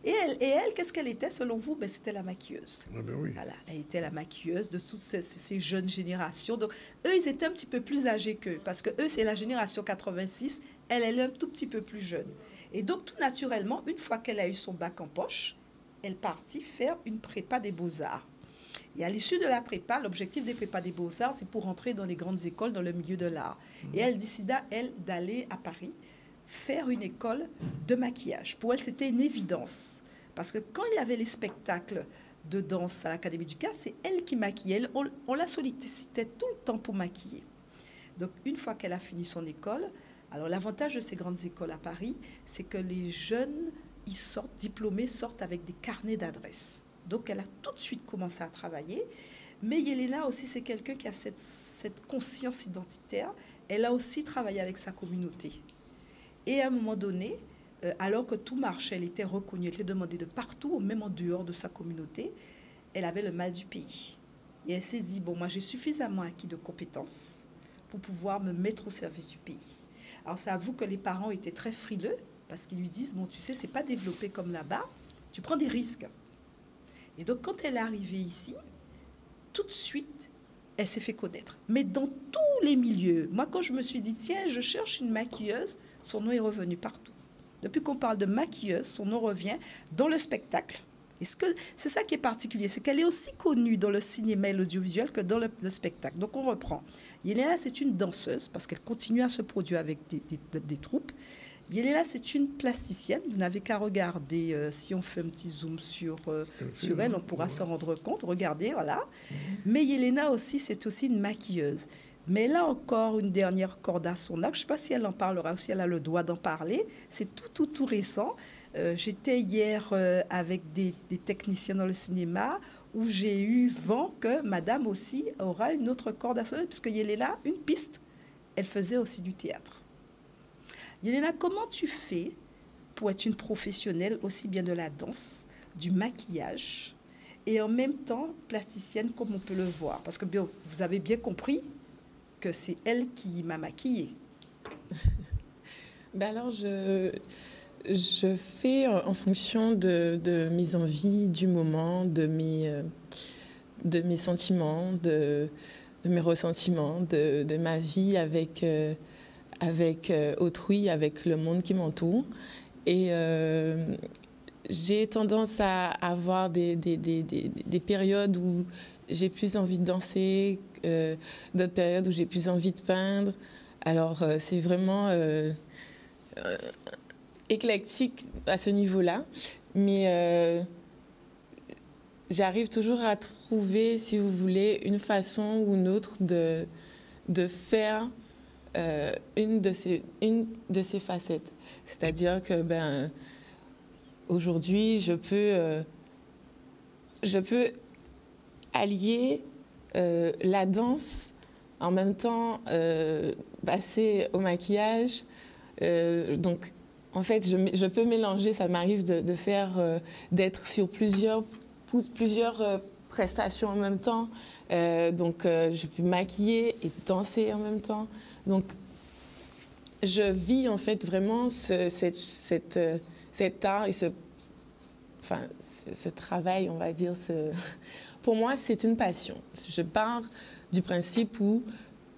Et elle, qu'est-ce qu'elle était selon vous? C'était la maquilleuse. Ah ben oui. Voilà, elle était la maquilleuse de toutes ces jeunes générations. Donc, eux, ils étaient un petit peu plus âgés qu'eux, parce que eux, c'est la génération 86. Elle est un tout petit peu plus jeune. Et donc, tout naturellement, une fois qu'elle a eu son bac en poche, elle partit faire une prépa des beaux-arts. Et à l'issue de la prépa, l'objectif des prépas des beaux-arts, c'est pour entrer dans les grandes écoles dans le milieu de l'art. Et elle décida, elle, d'aller à Paris faire une école de maquillage. Pour elle, c'était une évidence. Parce que quand il y avait les spectacles de danse à l'Académie du Caire, c'est elle qui maquillait. On la sollicitait tout le temps pour maquiller. Donc, une fois qu'elle a fini son école, alors l'avantage de ces grandes écoles à Paris, c'est que les jeunes, ils sortent, diplômés, sortent avec des carnets d'adresses. Donc, elle a tout de suite commencé à travailler. Mais Yelena aussi, c'est quelqu'un qui a cette conscience identitaire. Elle a aussi travaillé avec sa communauté. Et à un moment donné, alors que tout marchait, elle était reconnue, elle était demandée de partout, même en dehors de sa communauté, elle avait le mal du pays. Et elle s'est dit, bon, moi, j'ai suffisamment acquis de compétences pour pouvoir me mettre au service du pays. Alors, ça avoue que les parents étaient très frileux, parce qu'ils lui disent, bon, tu sais, c'est pas développé comme là-bas, tu prends des risques. Et donc, quand elle est arrivée ici, tout de suite, elle s'est fait connaître. Mais dans tous les milieux, moi, quand je me suis dit, tiens, je cherche une maquilleuse, son nom est revenu partout. Depuis qu'on parle de maquilleuse, son nom revient dans le spectacle. Et c'est ça qui est particulier, c'est qu'elle est aussi connue dans le cinéma et l'audiovisuel que dans le spectacle. Donc, on reprend. Yelena, c'est une danseuse, parce qu'elle continue à se produire avec des troupes. Yelena, c'est une plasticienne. Vous n'avez qu'à regarder, si on fait un petit zoom sur elle, on pourra s'en rendre compte. Regardez, voilà. Mais Yelena aussi, c'est aussi une maquilleuse. Mais là encore, une dernière corde à son arc. Je ne sais pas si elle en parlera, si elle a le droit d'en parler. C'est tout récent. J'étais hier avec des techniciens dans le cinéma où j'ai eu vent que madame aussi aura une autre corde à son arc, puisque Yelena, une piste, elle faisait aussi du théâtre. Yelena, comment tu fais pour être une professionnelle aussi bien de la danse, du maquillage et en même temps plasticienne comme on peut le voir? Parce que bien, vous avez bien compris que c'est elle qui m'a maquillée. Ben alors, je fais en fonction de mes envies du moment, de mes sentiments, de mes ressentiments, de ma vie avec autrui, avec le monde qui m'entoure. Et j'ai tendance à avoir des périodes où j'ai plus envie de danser, d'autres périodes où j'ai plus envie de peindre. Alors, c'est vraiment éclectique à ce niveau-là. Mais j'arrive toujours à trouver, si vous voulez, une façon ou une autre de faire une de ces facettes. C'est-à-dire que aujourd'hui, je peux allier la danse, en même temps passer au maquillage. Donc, en fait, je peux mélanger. Ça m'arrive d'être sur plusieurs prestations en même temps. Donc, je peux maquiller et danser en même temps. Donc, je vis en fait vraiment cet art et ce travail, on va dire. Pour moi, c'est une passion. Je pars du principe où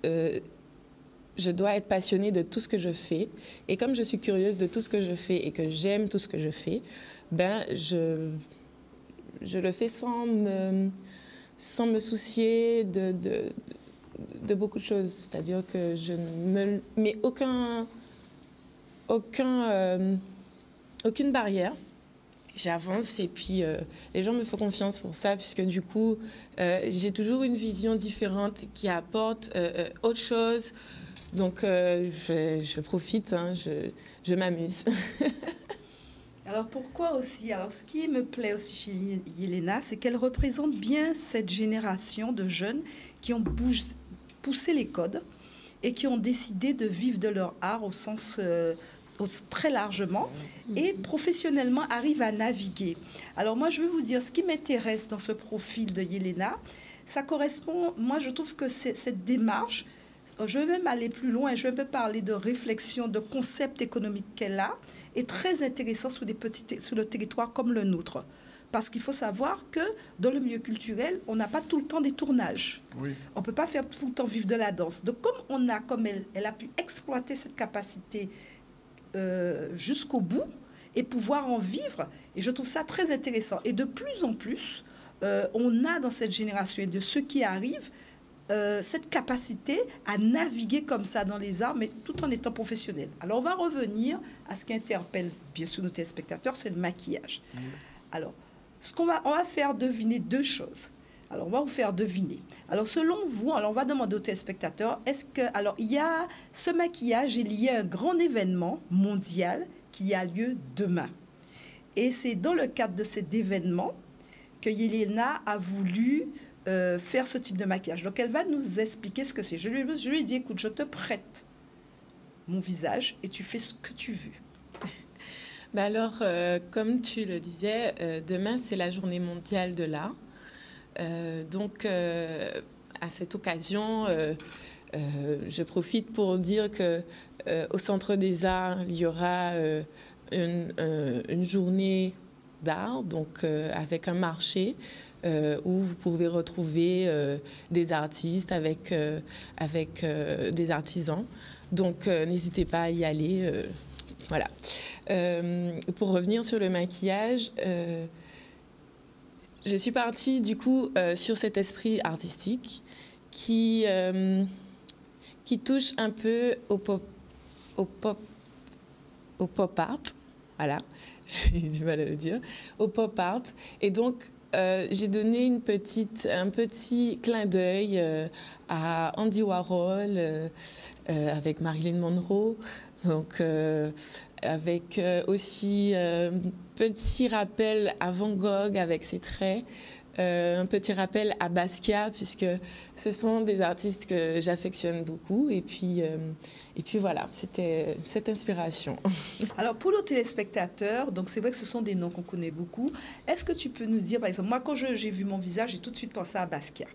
je dois être passionnée de tout ce que je fais. Et comme je suis curieuse de tout ce que je fais et que j'aime tout ce que je fais, je le fais sans me soucier de beaucoup de choses. C'est-à-dire que je ne me mets aucune barrière. J'avance et puis les gens me font confiance pour ça, puisque du coup, j'ai toujours une vision différente qui apporte autre chose. Donc, je profite, hein, je m'amuse. Alors, pourquoi aussi? Alors, ce qui me plaît aussi chez Yelena, c'est qu'elle représente bien cette génération de jeunes qui ont poussé les codes et qui ont décidé de vivre de leur art au sens très largement et professionnellement arrivent à naviguer. Alors, moi, je veux vous dire, ce qui m'intéresse dans ce profil de Yelena, ça correspond, moi, je trouve que cette démarche, je vais même aller plus loin, je vais un peu parler de réflexion, de concept économique qu'elle a, est très intéressant sur le territoire comme le nôtre. Parce qu'il faut savoir que dans le milieu culturel, on n'a pas tout le temps des tournages. Oui. On ne peut pas faire tout le temps vivre de la danse. Donc, comme elle a pu exploiter cette capacité jusqu'au bout, et pouvoir en vivre. Et je trouve ça très intéressant. Et de plus en plus, on a dans cette génération et de ceux qui arrivent, cette capacité à naviguer comme ça dans les arts, mais tout en étant professionnel. Alors, on va revenir à ce qui interpelle bien sûr nos téléspectateurs, c'est le maquillage. Alors, on va faire deviner deux choses. Alors, on va vous faire deviner. Alors, selon vous, alors on va demander aux téléspectateurs, alors, il y a ce maquillage est lié à un grand événement mondial qui a lieu demain. Et c'est dans le cadre de cet événement que Yelena a voulu faire ce type de maquillage. Donc, elle va nous expliquer ce que c'est. Je lui ai dit, écoute, je te prête mon visage et tu fais ce que tu veux. Bah alors, comme tu le disais, demain, c'est la journée mondiale de l'art. Donc, à cette occasion, je profite pour dire que au Centre des Arts, il y aura une journée d'art, donc avec un marché où vous pouvez retrouver des artistes avec des artisans. Donc, n'hésitez pas à y aller. Voilà. Pour revenir sur le maquillage, je suis partie du coup sur cet esprit artistique qui touche un peu au pop art. Voilà, j'ai du mal à le dire, au pop art. Et donc, j'ai donné un petit clin d'œil à Andy Warhol, avec Marilyn Monroe, donc avec aussi un petit rappel à Van Gogh avec ses traits, un petit rappel à Basquiat, puisque ce sont des artistes que j'affectionne beaucoup. Et puis voilà, c'était cette inspiration. Alors, pour nos téléspectateurs, donc c'est vrai que ce sont des noms qu'on connaît beaucoup. Est-ce que tu peux nous dire, par exemple, moi, quand j'ai vu mon visage, j'ai tout de suite pensé à Basquiat.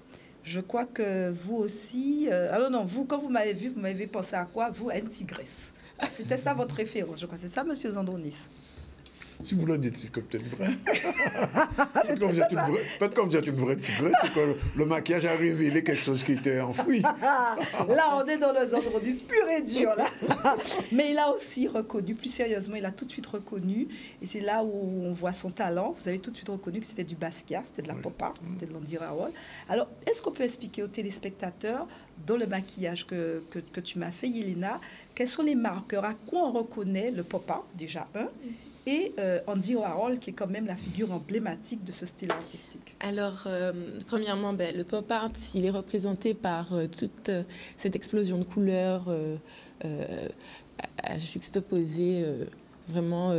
Je crois que vous aussi... alors non, vous, quand vous m'avez vu, vous m'avez pensé à quoi? Vous, à une tigresse. C'était ça votre référence, je crois. C'est ça, monsieur Zandronis? Si vous le dites, c'est peut-être vrai. Peut-être comme vous êtes une vraie tigresse, c'est que le maquillage a révélé quelque chose qui était enfoui. Là, on est dans le Zandronis pur et dur. Là. Mais il a aussi reconnu, plus sérieusement, il a tout de suite reconnu, et c'est là où on voit son talent. Vous avez tout de suite reconnu que c'était du Basquiat, c'était de la pop art, c'était de l'Andy Warhol. Alors, est-ce qu'on peut expliquer aux téléspectateurs, dans le maquillage que tu m'as fait, Yelena, quels sont les marqueurs, à quoi on reconnaît le pop art, déjà et Andy Warhol, qui est quand même la figure emblématique de ce style artistique? Alors, premièrement, le pop art, il est représenté par toute cette explosion de couleurs à juxtaposer, vraiment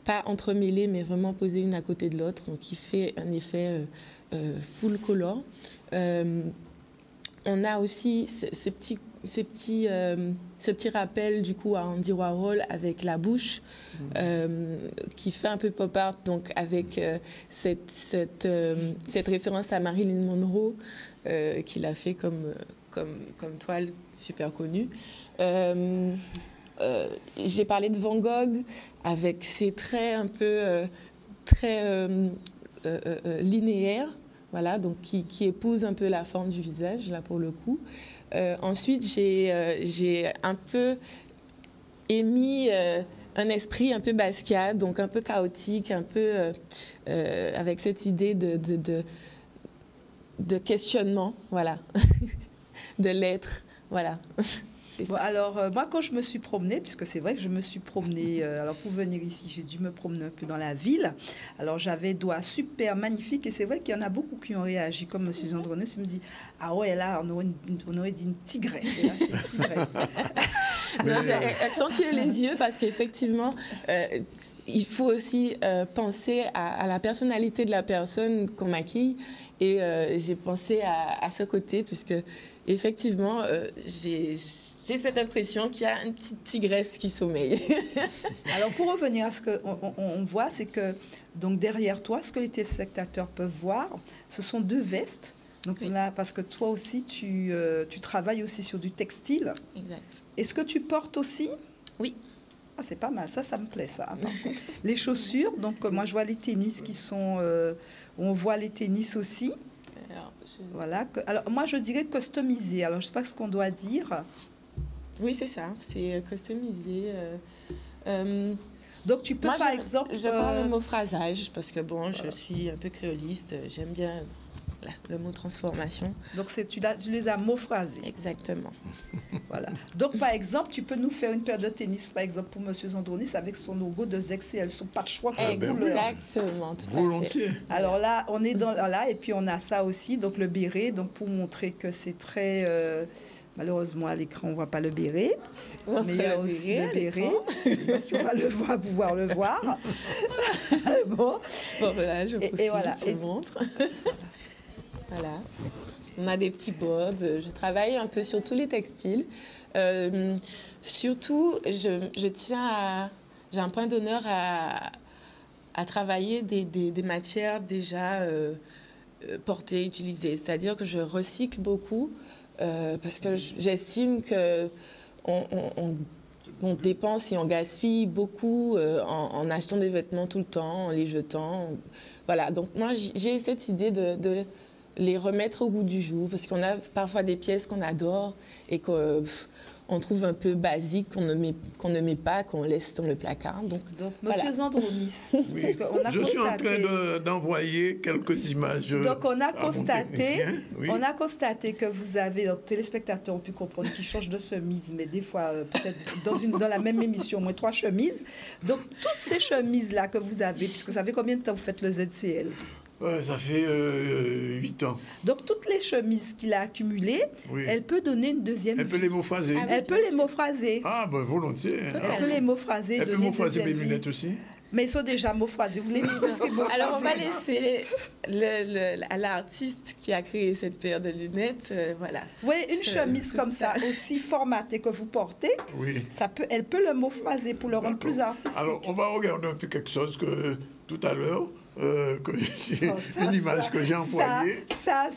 pas entremêlées, mais vraiment posées une à côté de l'autre, donc qui fait un effet full color. On a aussi ce petit rappel du coup à Andy Warhol avec la bouche qui fait un peu pop art, donc avec cette référence à Marilyn Monroe qu'il a fait comme toile super connue. J'ai parlé de Van Gogh avec ses traits un peu très linéaires. Voilà, donc qui épouse un peu la forme du visage, là, pour le coup. Ensuite, j'ai un peu émis un esprit un peu Basquiat, donc un peu chaotique, un peu avec cette idée de questionnement, voilà, de l'être, voilà. Bon, alors, moi, quand je me suis promenée, puisque c'est vrai que je me suis promenée, alors pour venir ici, j'ai dû me promener un peu dans la ville. Alors, j'avais doigts super magnifiques, et c'est vrai qu'il y en a beaucoup qui ont réagi, comme M. Zandronis, il me dit, ah ouais, là, on aurait dit une tigresse. Et là, c'est une tigresse. Non, j'ai accentué les yeux, parce qu'effectivement, il faut aussi penser à la personnalité de la personne qu'on maquille. Et j'ai pensé à ce côté, puisque effectivement, j'ai cette impression qu'il y a une petite tigresse qui sommeille. Alors, pour revenir à ce qu'on voit, c'est que donc, derrière toi, ce que les téléspectateurs peuvent voir, ce sont deux vestes. Donc, oui. Là, parce que toi aussi, tu travailles aussi sur du textile. Exact. Est-ce que tu portes aussi? Oui. Ah, c'est pas mal, ça me plaît, ça. Les chaussures, donc moi, je vois les tennis qui sont... on voit les tennis aussi. Voilà. Alors, moi, je dirais customisé. Alors, je ne sais pas ce qu'on doit dire. Oui, c'est ça. C'est customisé. Donc, tu peux, Moi, par exemple... Je parle le mot phrasage parce que, bon, je suis un peu créoliste. J'aime bien le mot transformation. Donc, tu les as mots phrasés. Exactement. Voilà. Donc, par exemple, tu peux nous faire une paire de tennis, par exemple, pour M. Zandronis, avec son logo de ZXL, son patchwork en couleur. Exactement. Tout volontiers. à fait. Alors là, on est dans là, et puis on a ça aussi, donc le béret, donc pour montrer que c'est très... malheureusement, à l'écran, on ne voit pas le béret, mais il y a aussi le béret. Je ne sais pas si on va pouvoir le voir. Bon, voilà, je profite, voilà. Je montre. Voilà. On a des petits bobs. Je travaille un peu sur tous les textiles. Surtout, je tiens à... J'ai un point d'honneur à travailler des matières déjà portées, utilisées. C'est-à-dire que je recycle beaucoup parce que j'estime qu'on dépense et on gaspille beaucoup en achetant des vêtements tout le temps, en les jetant. Voilà. Donc moi, j'ai cette idée de les remettre au goût du jour, parce qu'on a parfois des pièces qu'on adore et qu'on trouve un peu basiques, qu'on ne met pas, qu'on laisse dans le placard. Donc Monsieur Zandronis, oui. Parce qu'on a suis en train d'envoyer quelques images. Donc, on a constaté que vous avez, donc téléspectateurs ont pu comprendre qu'ils changent de chemise, mais des fois, peut-être dans la même émission, au moins 3 chemises. Donc, toutes ces chemises-là que vous avez, puisque ça fait combien de temps vous faites le ZCL? Ça fait 8 ans. Donc, toutes les chemises qu'il a accumulées, elle peut donner une deuxième vie. Elle peut les mophraser. Elle peut les mophraser. Ah, ben volontiers. Elle peut les mophraser. Elle peut mophraser mes lunettes aussi. Mais ils sont déjà mophraser. Vous voulez mophraser? Alors, on va laisser à l'artiste qui a créé cette paire de lunettes. Voilà. Oui, une chemise comme ça, aussi formatée que vous portez, elle peut le mophraser pour le rendre plus artistique. Alors, on va regarder un peu quelque chose que tout à l'heure, une image que j'ai envoyée. Ça,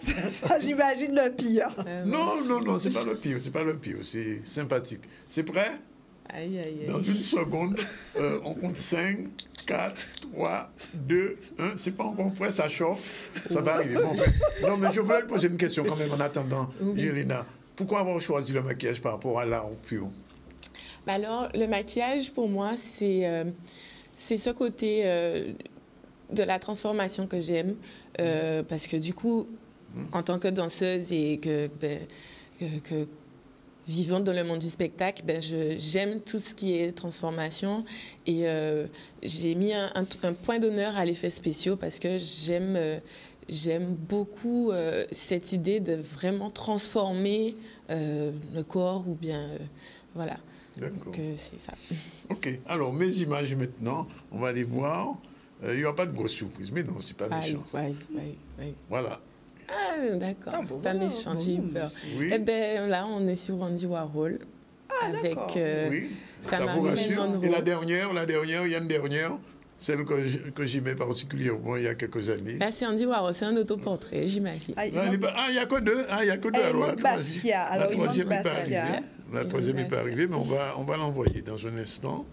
j'imagine le pire. Non, c'est pas le pire, c'est sympathique. C'est prêt? Aïe, aïe, aïe. Dans une seconde, on compte 5, 4, 3, 2, 1. C'est pas encore prêt, ça chauffe. Ça va arriver. Bon, non, mais je voulais te poser une question quand même en attendant, Yelena. Pourquoi avoir choisi le maquillage par rapport à l'art pur? Alors, le maquillage, pour moi, c'est ce côté de la transformation que j'aime. Parce que du coup, en tant que danseuse et que vivante dans le monde du spectacle, j'aime tout ce qui est transformation et j'ai mis un point d'honneur à l'effet spéciaux parce que j'aime beaucoup cette idée de vraiment transformer le corps ou bien voilà. D'accord. Donc c'est ça. Ok. Alors mes images maintenant, on va les voir. Il n'y aura pas de grosse surprise, mais non, c'est pas méchant. Oui. Voilà. Ah, d'accord, c'est pas méchant, j'ai eu peur. Oui. Eh bien, là, on est sur Andy Warhol. Avec ça vous rassure. Et la dernière, il y a une dernière, celle que j'aimais particulièrement il y a quelques années. Là, c'est Andy Warhol, c'est un autoportrait, j'imagine. Il n'y a que deux. Alors, la troisième n'est pas arrivée. La troisième n'est pas arrivée, mais on va l'envoyer dans un instant.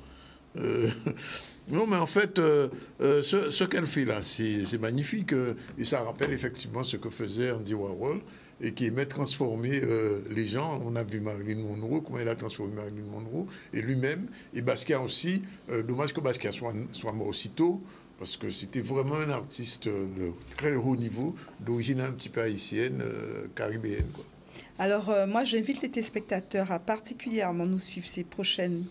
Non, mais en fait, ce qu'elle fait là, c'est magnifique. Et ça rappelle effectivement ce que faisait Andy Warhol et qui aimait transformer les gens. On a vu Marilyn Monroe, comment il a transformé Marilyn Monroe, et lui-même. Et Basquiat aussi. Dommage que Basquiat soit mort aussitôt, parce que c'était vraiment un artiste de très haut niveau, d'origine un petit peu haïtienne, caribéenne, quoi. Alors, moi, j'invite les téléspectateurs à particulièrement nous suivre ces prochaines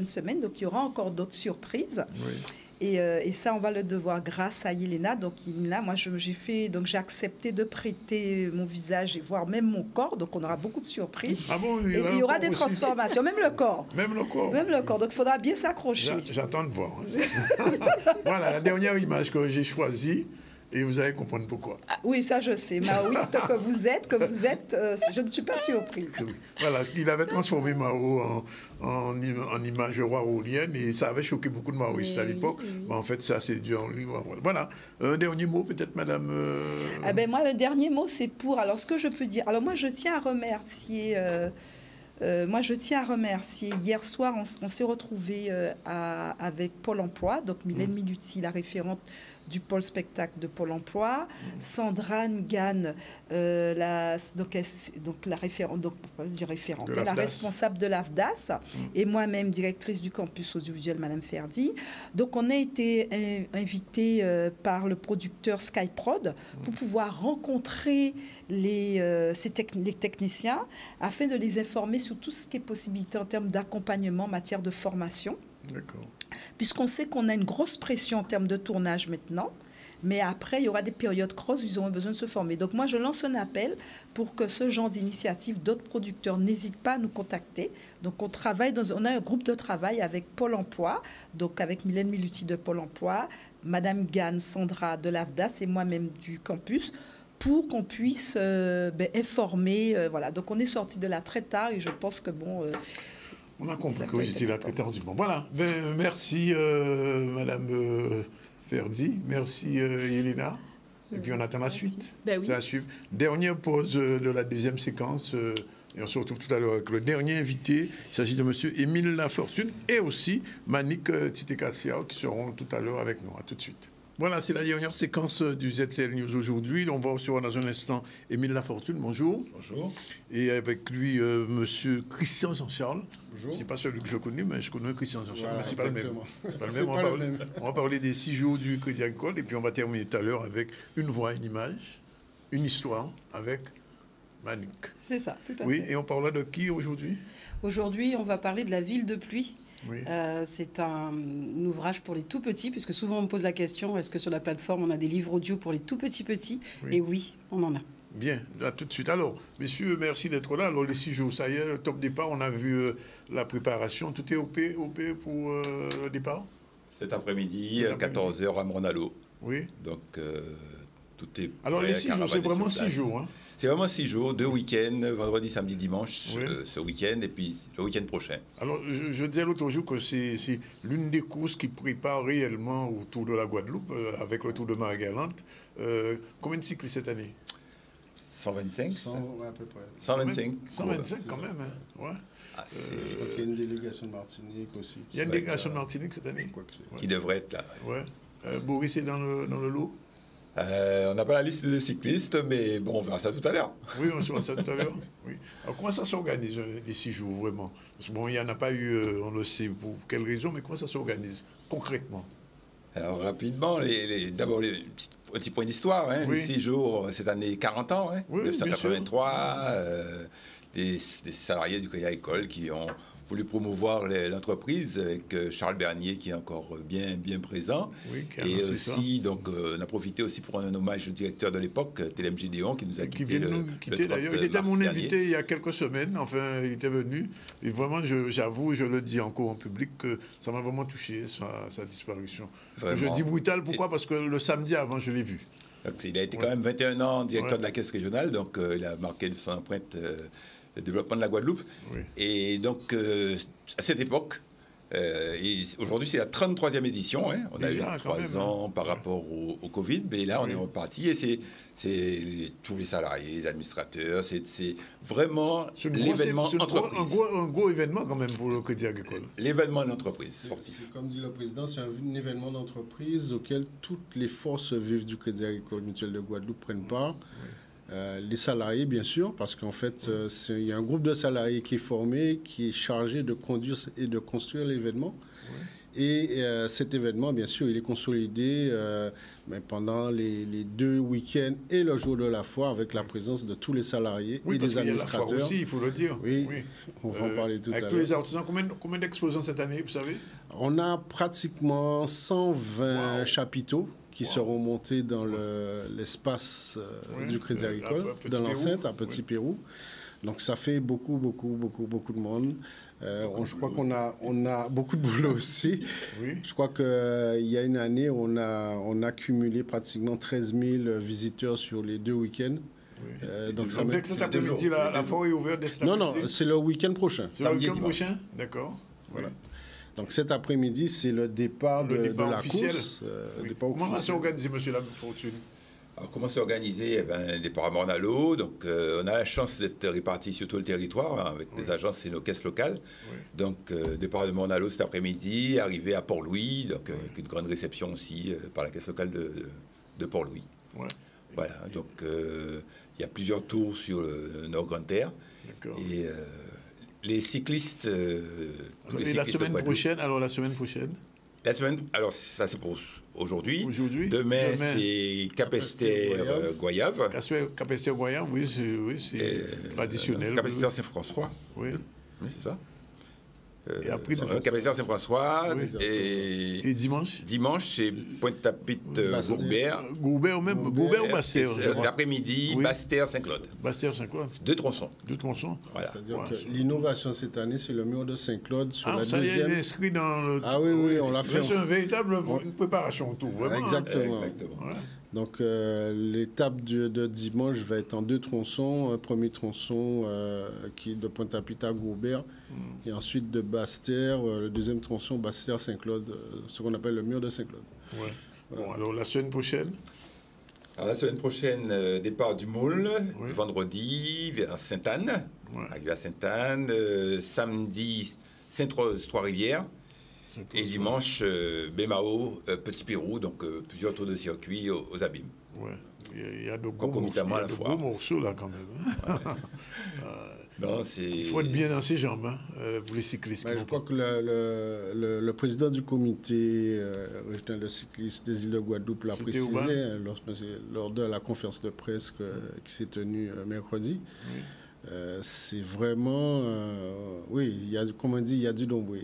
semaines. Donc, il y aura encore d'autres surprises. Oui. Et ça, on va le devoir grâce à Yelena. Donc, Yelena, moi, j'ai accepté de prêter mon visage et voire même mon corps. Donc, on aura beaucoup de surprises. Ah bon, et il y aura des transformations, même le corps. Même le corps. Même le corps. Donc, il faudra bien s'accrocher. J'attends de voir. Voilà, la dernière image que j'ai choisie. Et vous allez comprendre pourquoi. Ah, oui, ça je sais. Maoïste que vous êtes, je ne suis pas surprise. Voilà, il avait transformé Mao en image warholienne et ça avait choqué beaucoup de maoïstes à l'époque. Mais en fait, ça, c'est dû en lui. Voilà. Un dernier mot, peut-être, madame moi, le dernier mot, c'est pour... Alors, ce que je peux dire... Alors, moi, je tiens à remercier... Hier soir, on s'est retrouvés avec Pôle emploi, donc Mylène Milutti, la référente du pôle spectacle de Pôle emploi. Sandra Ngagne, la responsable de l'AFDAS, et moi-même directrice du campus audiovisuel, Madame Ferdi. Donc on a été invité par le producteur Skyprod pour pouvoir rencontrer les techniciens afin de les informer sur tout ce qui est possibilité en termes d'accompagnement en matière de formation. D'accord. Puisqu'on sait qu'on a une grosse pression en termes de tournage maintenant, mais après, il y aura des périodes creuses où ils auront besoin de se former. Donc moi, je lance un appel pour que ce genre d'initiative, d'autres producteurs n'hésitent pas à nous contacter. Donc on a un groupe de travail avec Pôle emploi, donc avec Mylène Miluti de Pôle emploi, Madame Ngagne, Sandra de l'AFDAS et moi-même du campus, pour qu'on puisse informer. Voilà. Donc on est sorti de là très tard et je pense que on a compris que j'étais là très tardivement. Voilà. Merci Madame Ferdi. Merci Yelena. Et puis on attend la suite. Ben oui. Ça va suivre. Dernière pause de la deuxième séquence. Et on se retrouve tout à l'heure avec le dernier invité. Il s'agit de monsieur Émile Lafortune et aussi Manik Titekasiao qui seront tout à l'heure avec nous. À tout de suite. Voilà, c'est la dernière séquence du ZCL News aujourd'hui. On va recevoir dans un instant Émile Lafortune. Bonjour. Bonjour. Et avec lui, monsieur Christian Jean-Charles. Bonjour. C'est pas celui que je connais, mais je connais Christian Jean-Charles. Voilà, mais c'est pas le même. C'est pas le même. On va parler des 6 jours du Crédit Agricole et puis on va terminer tout à l'heure avec une voix, une image, une histoire avec Manik. C'est ça, tout à fait. Oui, et on parlera de qui aujourd'hui? Aujourd'hui, on va parler de la ville de pluie. Oui. C'est un ouvrage pour les tout petits, puisque souvent on me pose la question, est-ce que sur la plateforme on a des livres audio pour les tout petits ? Oui. Et oui, on en a. Bien, à tout de suite. Alors, messieurs, merci d'être là. Alors, les 6 jours, ça y est, le top départ, on a vu la préparation. Tout est OP pour le départ? Cet après-midi, 14h à Mornalo. Oui. Donc, tout est... Alors, les 6 jours, c'est vraiment 6 jours, hein? C'est vraiment 6 jours, 2 week-ends, vendredi, samedi, dimanche, Oui. ce week-end, et puis le week-end prochain. Alors, je disais l'autre jour que c'est l'une des courses qui prépare réellement au Tour de la Guadeloupe, avec le Tour de Marie-Galante. Combien de cyclistes cette année? 125 à peu près. 125. 125 quand même, hein? Ouais. Ah, je crois qu'il y a une délégation de Martinique aussi. Il y a une délégation de Martinique cette année? Qui devrait être là. Ouais. Boris est dans le lot? On n'a pas la liste des cyclistes, mais bon, on verra ça tout à l'heure. Oui, on verra ça tout à l'heure. Oui. Alors, comment ça s'organise les 6 jours, vraiment? Parce que bon, il n'y en a pas eu, on le sait pour quelles raisons, mais comment ça s'organise concrètement? Alors, rapidement, d'abord, un petit point d'histoire. Hein, Oui. Les 6 jours, cette année, 40 ans, hein, Oui, 1983, des salariés du Crédit Agricole qui ont voulu promouvoir l'entreprise avec Charles Bernier qui est encore bien présent. Oui, et aussi, donc, on a profité aussi pour rendre un hommage au directeur de l'époque, Télème Gédéon, qui nous a quitté d'ailleurs. Il était mon invité il y a quelques semaines. Enfin, il était venu. Et vraiment, j'avoue, je le dis encore en public, que ça m'a vraiment touché, sa disparition. Je dis brutal, pourquoi? Parce que le samedi avant, je l'ai vu. Donc, il a été quand même 21 ans directeur de la Caisse régionale, donc il a marqué de son empreinte le développement de la Guadeloupe. Oui. Et donc, à cette époque, aujourd'hui, c'est la 33e édition. Hein. On Déjà, a eu 3 ans par rapport au Covid, mais là, on est reparti. Et c'est tous les salariés, les administrateurs. C'est vraiment l'événement entreprise. Un gros événement quand même pour le Crédit Agricole. L'événement de l'entreprise sportive. Comme dit le président, c'est un événement d'entreprise auquel toutes les forces vives du Crédit Agricole Mutuel de Guadeloupe prennent part. Oui. Les salariés, bien sûr, parce qu'en fait, il y a un groupe de salariés qui est formé, qui est chargé de conduire et de construire l'événement. Oui. Et cet événement, bien sûr, il est consolidé mais pendant les 2 week-ends et le jour de la foire, avec la présence de tous les salariés et des administrateurs. Il y a la foire aussi, il faut le dire. Oui, on va en parler tout à l'heure. Avec tous les artisans, combien d'exposants cette année, vous savez? On a pratiquement 120 chapiteaux qui seront montés dans l'espace du Crédit Agricole, dans l'enceinte à Petit Pérou. Donc ça fait beaucoup de monde. Je crois qu'on a beaucoup de boulot aussi. Oui. Je crois qu'il y a une année, on a cumulé pratiquement 13 000 visiteurs sur les 2 week-ends. Oui. Donc dès que cet après-midi, la foire est ouverte dès cet après-midi? Non, c'est le week-end prochain. C'est le week-end prochain? D'accord. Voilà. Donc cet après-midi, c'est le départ de la course. Oui. Comment va s'organiser, monsieur Lafortune? Alors, comment s'organiser? Le département en a l'eau, donc on a la chance d'être répartis sur tout le territoire, hein, avec des agences et nos caisses locales. Donc, département en a l'eau cet après-midi, arrivé à Port-Louis, donc avec une grande réception aussi par la caisse locale de Port-Louis. Voilà, donc il y a plusieurs tours sur le Nord Grande-Terre. Et les cyclistes... la semaine prochaine, alors ça c'est pour aujourd'hui. Demain c'est Capesterre-Goyave. Capesterre-Goyave, oui, c'est traditionnel. Capesterre-Saint-François. Oui, c'est ça. Et après, Capesterre-Saint-François et dimanche. Dimanche, c'est Pointe-à-Pitre-Gourbert. Gourbert ou Bastère. L'après-midi, Bastère-Saint-Claude. Bastère-Saint-Claude. 2 tronçons. Voilà. C'est-à-dire que l'innovation cette année, c'est le mur de Saint-Claude sur la ça deuxième. Y est inscrit dans le. Ah oui, on l'a fait. C'est une véritable préparation autour, vraiment. Exactement. Voilà. Donc l'étape de dimanche va être en 2 tronçons. Un premier tronçon qui est de Pointe-à-Pitre à Gourbert et ensuite de Bastère, le deuxième tronçon Bastère-Saint-Claude, ce qu'on appelle le mur de Saint-Claude. Ouais. Bon, alors la semaine prochaine? Alors la semaine prochaine, départ du Moule, vendredi vers Sainte-Anne, arrivé à Sainte-Anne, samedi Sainte-Rose-Trois-Rivières. Et dimanche, Bémao, Petit Pérou, donc plusieurs tours de circuit aux abîmes. Ouais. Il y a de gros morceaux là quand même. Non, il faut être bien dans ses jambes pour les cyclistes. Je crois que le président du comité régional de cyclistes des îles de Guadeloupe l'a précisé lors de la conférence de presse qui s'est tenue mercredi. C'est vraiment... oui, il y a, comme on dit, il y a du Dombré.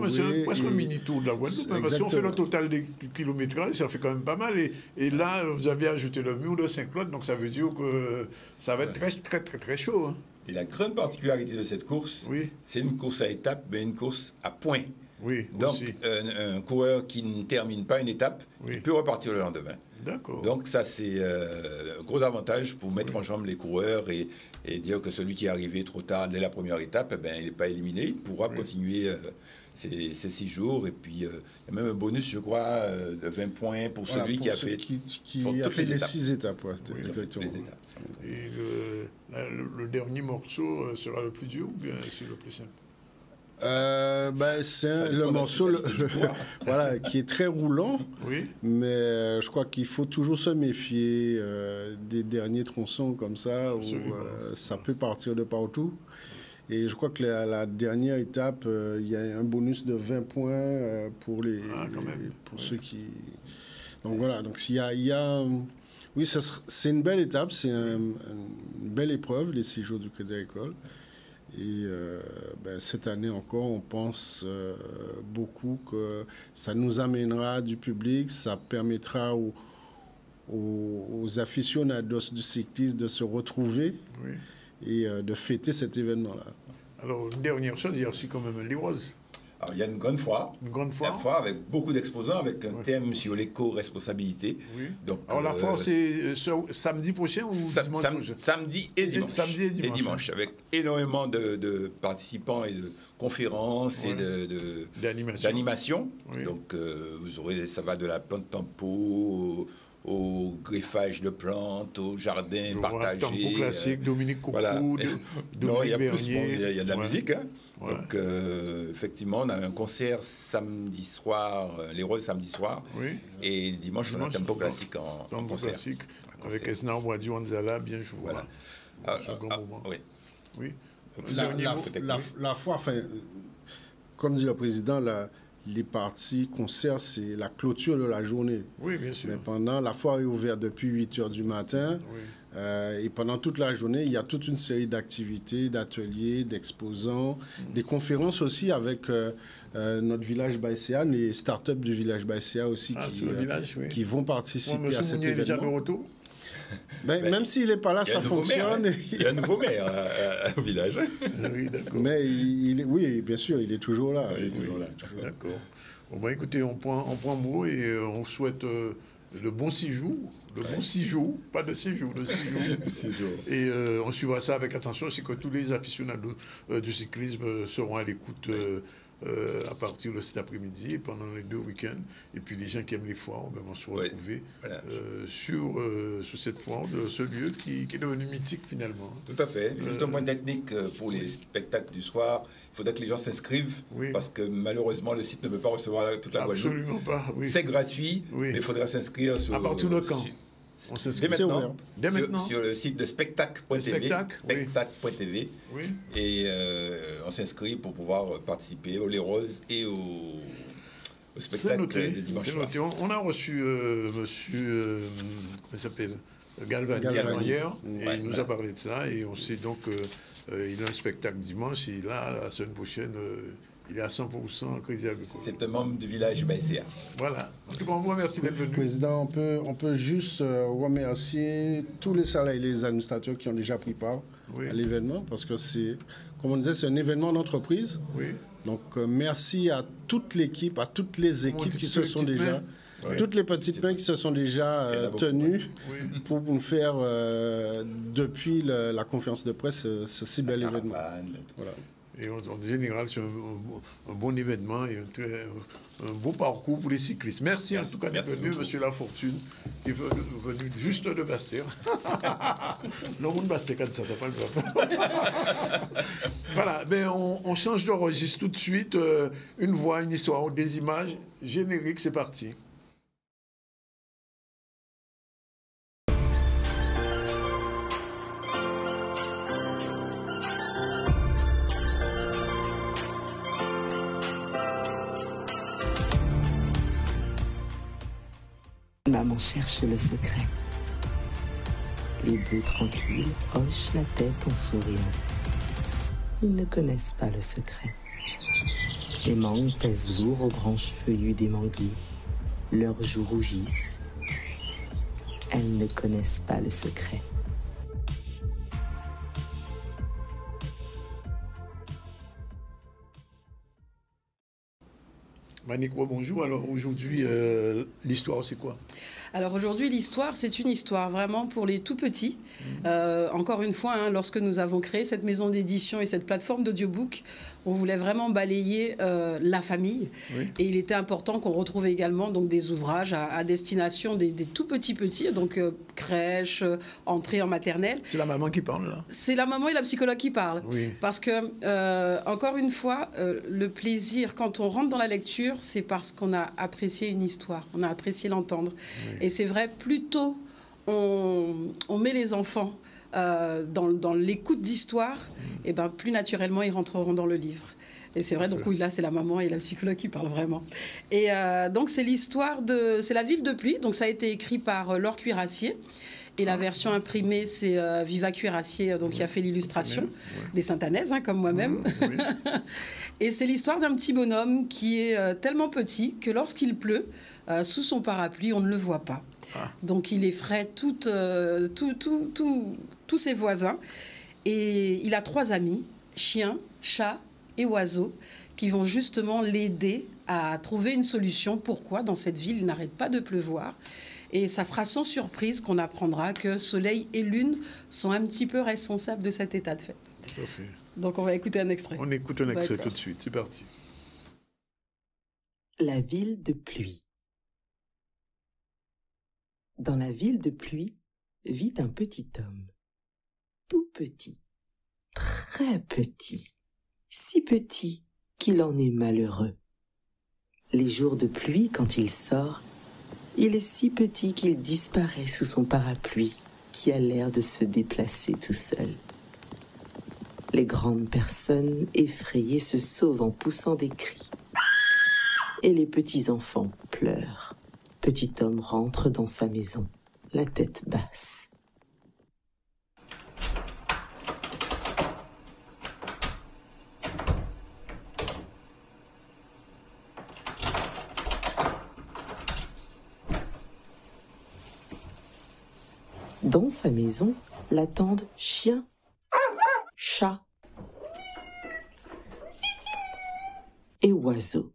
C'est presque un mini-tour de la Guadeloupe. Parce que si on fait le total des kilométrages, ça fait quand même pas mal. Et là, vous avez ajouté le mur de Saint-Claude, donc ça veut dire que ça va être très, très, très, très chaud. Hein. Et la grande particularité de cette course, c'est une course à étapes, mais une course à points. Oui, donc, un coureur qui ne termine pas une étape, il peut repartir le lendemain. D'accord. Donc, ça, c'est un gros avantage pour mettre en jambe les coureurs et dire que celui qui est arrivé trop tard dès la première étape, il n'est pas éliminé. Il pourra continuer ces 6 jours. Et puis, il y a même un bonus, je crois, de 20 points pour celui qui a fait, les 6 étapes. Exactement. Et le dernier morceau sera le plus dur ou bien c'est le plus simple? C'est le morceau voilà, qui est très roulant, mais je crois qu'il faut toujours se méfier des derniers tronçons comme ça, où ça peut partir de partout. Et je crois que la dernière étape, il y a un bonus de 20 points pour ceux qui... Donc voilà, donc il y a oui, c'est une belle étape, c'est une belle épreuve, les 6 jours du Crédit Agricole. Et cette année encore, on pense beaucoup que ça nous amènera du public, ça permettra aux aficionados du cyclisme de se retrouver et de fêter cet événement-là. Alors, une dernière chose, il y a aussi quand même les roses. Alors, il y a une grande foire. Une foire avec beaucoup d'exposants, avec un thème sur l'éco-responsabilité. Donc, alors, la foire, c'est samedi prochain ou dimanche prochain? Samedi et dimanche. Samedi et dimanche. Avec énormément de participants et de conférences et d'animations. Donc, vous aurez, ça va de la plante tempo au greffage de plantes, au jardin partagé. Tempo classique, Dominique Coucou, Dominique Bernier. Il y a de la musique, hein. Donc, effectivement, on a un concert samedi soir, les rôles samedi soir, et dimanche, on a un tempo classique en concert. Classique, avec Esna Ouadi Wanzala, bien joué. Voilà. Oui. La fois, enfin, comme dit le président, les parties concerts, c'est la clôture de la journée. Oui, bien sûr. Mais pendant, la foire est ouverte depuis 8 h du matin. Et pendant toute la journée, il y a toute une série d'activités, d'ateliers, d'exposants, des conférences aussi avec notre village Baïséa, les startups du village Baïséa aussi qui vont participer à cet événement. Même s'il n'est pas là, ça fonctionne. Il y a un nouveau maire au village. Oui, d'accord. Mais oui, bien sûr, il est toujours là. D'accord. Bon, écoutez, on prend mot et on souhaite le bon séjour. Le bon 6 jours, pas de séjour, de 6 jours. Et on suivra ça avec attention, c'est que tous les aficionados du cyclisme seront à l'écoute à partir de cet après-midi et pendant les 2 week-ends. Et puis les gens qui aiment les foires, vont se retrouver sur cette foire de ce lieu qui est devenu mythique finalement. Tout à fait. Juste un point technique pour les spectacles du soir. Il faudrait que les gens s'inscrivent parce que malheureusement le site ne peut pas recevoir toute la Guadeloupe. Absolument pas. Oui. C'est gratuit, mais il faudra s'inscrire sur. À partir de quand? On s'inscrit dès maintenant sur le site de spectacle.tv. Spectacle.tv. Oui. Et on s'inscrit pour pouvoir participer aux Les Roses et au spectacle de dimanche soir. On a reçu monsieur, comment il s'appelle, Galvan hier, et il nous a parlé de ça, et on sait donc il a un spectacle dimanche, et là, la semaine prochaine, il est à 100% Crédit Agricole. C'est un membre du village Baïséa. Voilà. En tout cas, on vous remercie d'être venu. Président, on peut juste remercier tous les salariés et les administrateurs qui ont déjà pris part à l'événement, parce que c'est, comme on disait, c'est un événement d'entreprise. Oui. Donc, merci à toute l'équipe, à toutes les équipes qui se sont déjà... Toutes les petites mains qui se sont déjà tenues pour nous faire, depuis la conférence de presse, ce si bel événement. Voilà. Et en général, c'est un bon événement et un beau parcours pour les cyclistes. Merci en tout cas d'être venu, monsieur Lafortune, qui est venu juste de Bastère. Le monde Bastère, ça pas le problème. Voilà, ben on change de registre tout de suite. Une voix, une histoire, des images. Générique, c'est parti. Maman cherche le secret. Les bleus tranquilles hochent la tête en souriant. Ils ne connaissent pas le secret. Les mangues pèsent lourd aux branches feuillues des manguiers. Leurs joues rougissent. Elles ne connaissent pas le secret. Manikwa, bonjour. Alors aujourd'hui, l'histoire, c'est quoi? Alors aujourd'hui, l'histoire, c'est une histoire vraiment pour les tout petits. Encore une fois, lorsque nous avons créé cette maison d'édition et cette plateforme d'audiobook, on voulait vraiment balayer la famille. Oui. Et il était important qu'on retrouve également donc, des ouvrages à destination des tout petits, donc crèche, entrée en maternelle. C'est la maman qui parle, là? C'est la maman et la psychologue qui parlent. Oui. Parce que, encore une fois, le plaisir, quand on rentre dans la lecture, c'est parce qu'on a apprécié une histoire, on a apprécié l'entendre. Oui. Et c'est vrai, plus tôt on met les enfants dans l'écoute d'histoire, et ben plus naturellement ils rentreront dans le livre. Et c'est vrai, donc oui, là c'est la maman et la psychologue qui parlent vraiment. Et donc c'est l'histoire c'est la ville de Pluie, donc ça a été écrit par Laure Cuirassier. Et la version imprimée, c'est Viva Cuirassier, donc qui a fait l'illustration, des Saint-Anaises, comme moi-même. Oui. Et c'est l'histoire d'un petit bonhomme qui est tellement petit que lorsqu'il pleut, sous son parapluie, on ne le voit pas. Ah. Donc il effraie tous ses voisins. Et il a 3 amis, chiens, chats et oiseaux, qui vont justement l'aider à trouver une solution. Pourquoi dans cette ville, il n'arrête pas de pleuvoir. Et ça sera sans surprise qu'on apprendra que Soleil et Lune sont un petit peu responsables de cet état de fait. Tout à fait. Donc on va écouter un extrait. On écoute un extrait tout de suite, c'est parti. La ville de Pluie. Dans la ville de Pluie vit un petit homme. Tout petit, très petit, si petit qu'il en est malheureux. Les jours de pluie, quand il sort, il est si petit qu'il disparaît sous son parapluie qui a l'air de se déplacer tout seul. Les grandes personnes effrayées se sauvent en poussant des cris. Et les petits enfants pleurent. Petit homme rentre dans sa maison, la tête basse. Dans sa maison, l'attendent chien, chat et oiseau.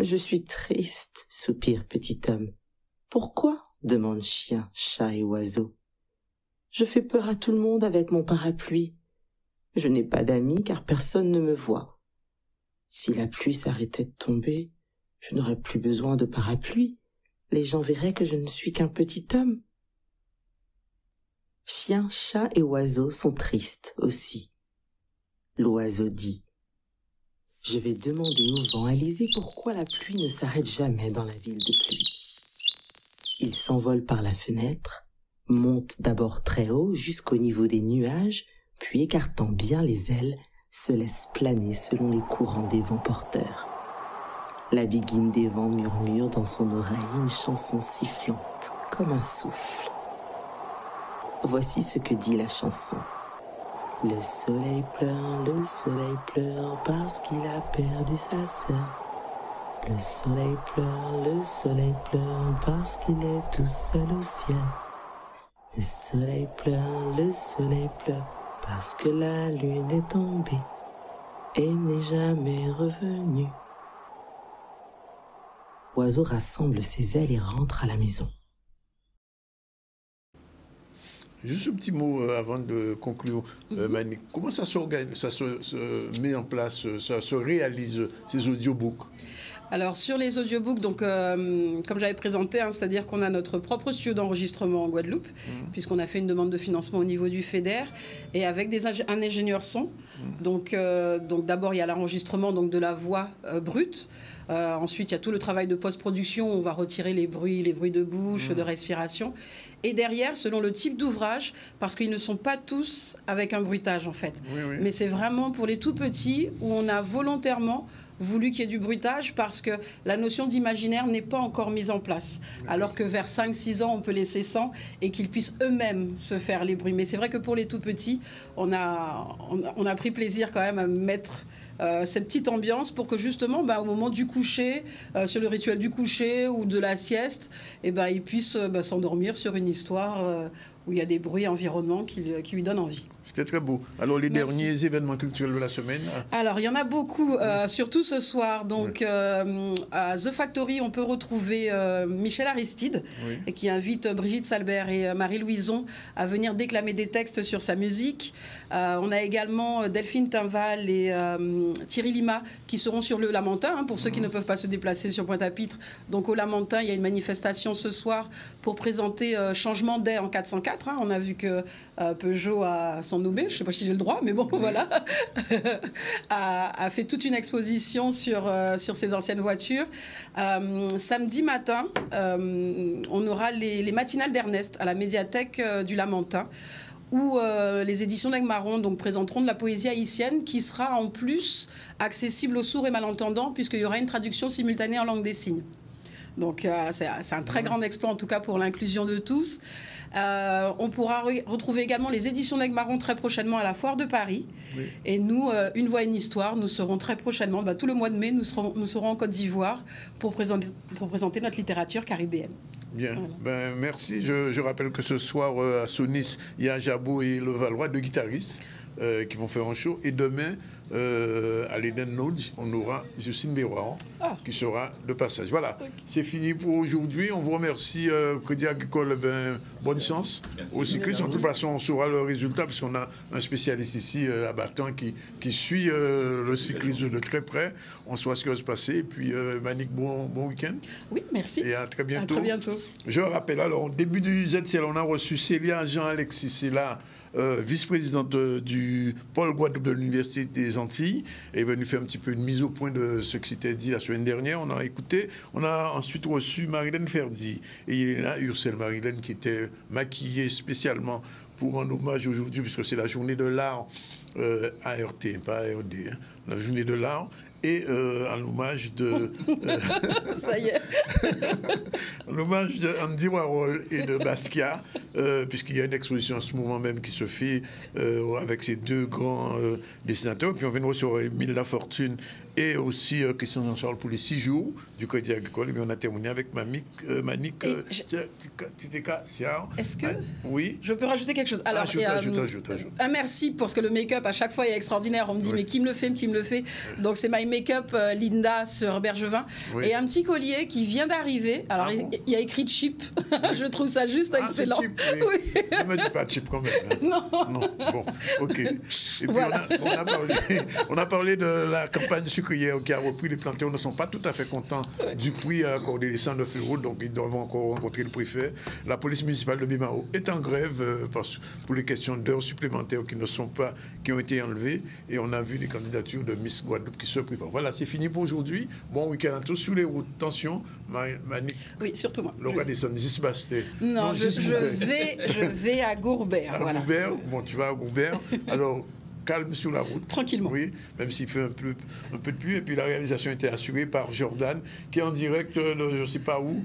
Je suis triste, soupire petit homme. Pourquoi? Demande chien, chat et oiseau. Je fais peur à tout le monde avec mon parapluie. Je n'ai pas d'amis car personne ne me voit. Si la pluie s'arrêtait de tomber, je n'aurais plus besoin de parapluie. Les gens verraient que je ne suis qu'un petit homme. Chiens, chats et oiseaux sont tristes aussi. L'oiseau dit: je vais demander au vent alizé pourquoi la pluie ne s'arrête jamais dans la ville de pluie. Il s'envole par la fenêtre, monte d'abord très haut jusqu'au niveau des nuages, puis écartant bien les ailes, se laisse planer selon les courants des vents porteurs. La biguine des vents murmure dans son oreille une chanson sifflante comme un souffle. Voici ce que dit la chanson. Le soleil pleure parce qu'il a perdu sa sœur. Le soleil pleure parce qu'il est tout seul au ciel. Le soleil pleure parce que la lune est tombée et n'est jamais revenue. L'oiseau rassemble ses ailes et rentre à la maison. Juste un petit mot avant de conclure, Manick. Comment ça s'organise, ça se met en place, ça se réalise, ces audiobooks? Alors sur les audiobooks, donc comme j'avais présenté, c'est-à-dire qu'on a notre propre studio d'enregistrement en Guadeloupe, puisqu'on a fait une demande de financement au niveau du FEDER, et avec un ingénieur son. Donc d'abord il y a l'enregistrement de la voix brute. Ensuite il y a tout le travail de post-production, on va retirer les bruits de bouche, de respiration. Et derrière, selon le type d'ouvrage, parce qu'ils ne sont pas tous avec un bruitage en fait, mais c'est vraiment pour les tout petits où on a volontairement voulu qu'il y ait du bruitage parce que la notion d'imaginaire n'est pas encore mise en place. Alors que vers 5-6 ans, on peut laisser sans et qu'ils puissent eux-mêmes se faire les bruits. Mais c'est vrai que pour les tout petits, on a pris plaisir quand même à mettre cette petite ambiance pour que justement, au moment du coucher, sur le rituel du coucher ou de la sieste, ils puissent s'endormir sur une histoire où il y a des bruits environnement qui lui donnent envie. C'était très beau. Alors, les derniers événements culturels de la semaine? Alors, il y en a beaucoup, surtout ce soir. Donc, à The Factory, on peut retrouver Michel Aristide, qui invite Brigitte Salbert et Marie Louison à venir déclamer des textes sur sa musique. On a également Delphine Tinval et Thierry Lima qui seront sur le Lamentin, pour ceux qui ne peuvent pas se déplacer sur Pointe-à-Pitre. Donc, au Lamentin, il y a une manifestation ce soir pour présenter Changement d'air en 404. On a vu que Peugeot a son Nobé, je ne sais pas si j'ai le droit, mais bon, voilà, a fait toute une exposition sur ses anciennes voitures. Samedi matin, on aura les matinales d'Ernest à la médiathèque du Lamentin, où les éditions d'Aigues-Marron présenteront de la poésie haïtienne qui sera en plus accessible aux sourds et malentendants, puisqu'il y aura une traduction simultanée en langue des signes. Donc c'est un très grand exploit en tout cas pour l'inclusion de tous. On pourra retrouver également les éditions d'Aigues-Marron très prochainement à la Foire de Paris. Et nous, Une voix, une histoire, nous serons très prochainement, tout le mois de mai, nous serons en Côte d'Ivoire pour présenter notre littérature caribéenne. Bien, merci. Je rappelle que ce soir à Sonis, il y a Jabot et Levallois, deux guitaristes qui vont faire un show. Et demain, à l'Eden Lodge, on aura Justine Béroir qui sera de passage. Voilà, c'est fini pour aujourd'hui. On vous remercie, Crédit Agricole, bonne chance aux cyclistes. En toute façon, on saura le résultat parce qu'on a un spécialiste ici à Batan qui suit le cyclisme de très près. On saura ce qui va se passer. Et puis, Manick, bon week-end. Oui, merci. Et à très bientôt. À très bientôt. Je rappelle, alors, au début du ZCL, on a reçu Célia Jean-Alexis. C'est là. Vice-présidente du pôle Guadeloupe de l'Université des Antilles, est venue faire un petit peu une mise au point de ce qui s'était dit la semaine dernière. On a écouté. On a ensuite reçu Marilène Ferdi et Yelena Ursel. Marilène qui était maquillée spécialement pour un hommage aujourd'hui, puisque c'est la journée de l'art ART, pas ARD, la journée de l'art. Et en hommage de... Ça y est. En hommage d'Andy Warhol et de Basquiat, puisqu'il y a une exposition en ce moment même qui se fait avec ces deux grands dessinateurs. Puis on vient de recevoir Émile Lafortune et aussi Christian Jean-Charles pour les 6 jours du Crédit Agricole. Et bien, on a terminé avec Manick. Est-ce que oui, je peux rajouter quelque chose? Alors, ajoute. Un merci parce que le make-up à chaque fois est extraordinaire. On me dit mais qui me le fait? Donc c'est My Make-up Linda sur Bergevin. Oui. Et un petit collier qui vient d'arriver. Alors il y a écrit cheap. Je trouve ça juste excellent. C'est cheap, oui. Ne me dis pas cheap quand même. Hein. Non. Bon, ok. Et puis voilà. on a parlé de la campagne sucrière qui a repris. Les planteurs ne sont pas tout à fait contents du prix accordé les 109 €, donc ils doivent encore rencontrer le préfet. La police municipale de Bimao est en grève pour les questions d'heures supplémentaires qui ont été enlevées. Et on a vu les candidatures de Miss Guadeloupe qui se préparent. Voilà, c'est fini pour aujourd'hui. Bon week-end à tous sur les routes. Attention, Manick. Oui, surtout moi. L'organisation Zisbasté. Non, je vais à Gourbert. Voilà. Gourbert, bon, tu vas à Gourbert. Alors, calme sur la route. Tranquillement. Oui, même s'il fait un peu de pluie. Et puis la réalisation était assurée par Jordan, qui est en direct de je ne sais pas où.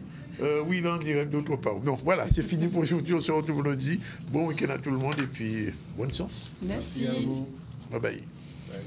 Oui, il est en direct d'autre part. Donc voilà, c'est fini pour aujourd'hui. On se retrouve lundi. Bon week-end à tout le monde et puis bonne chance. Merci. À vous. Bye bye. Bye.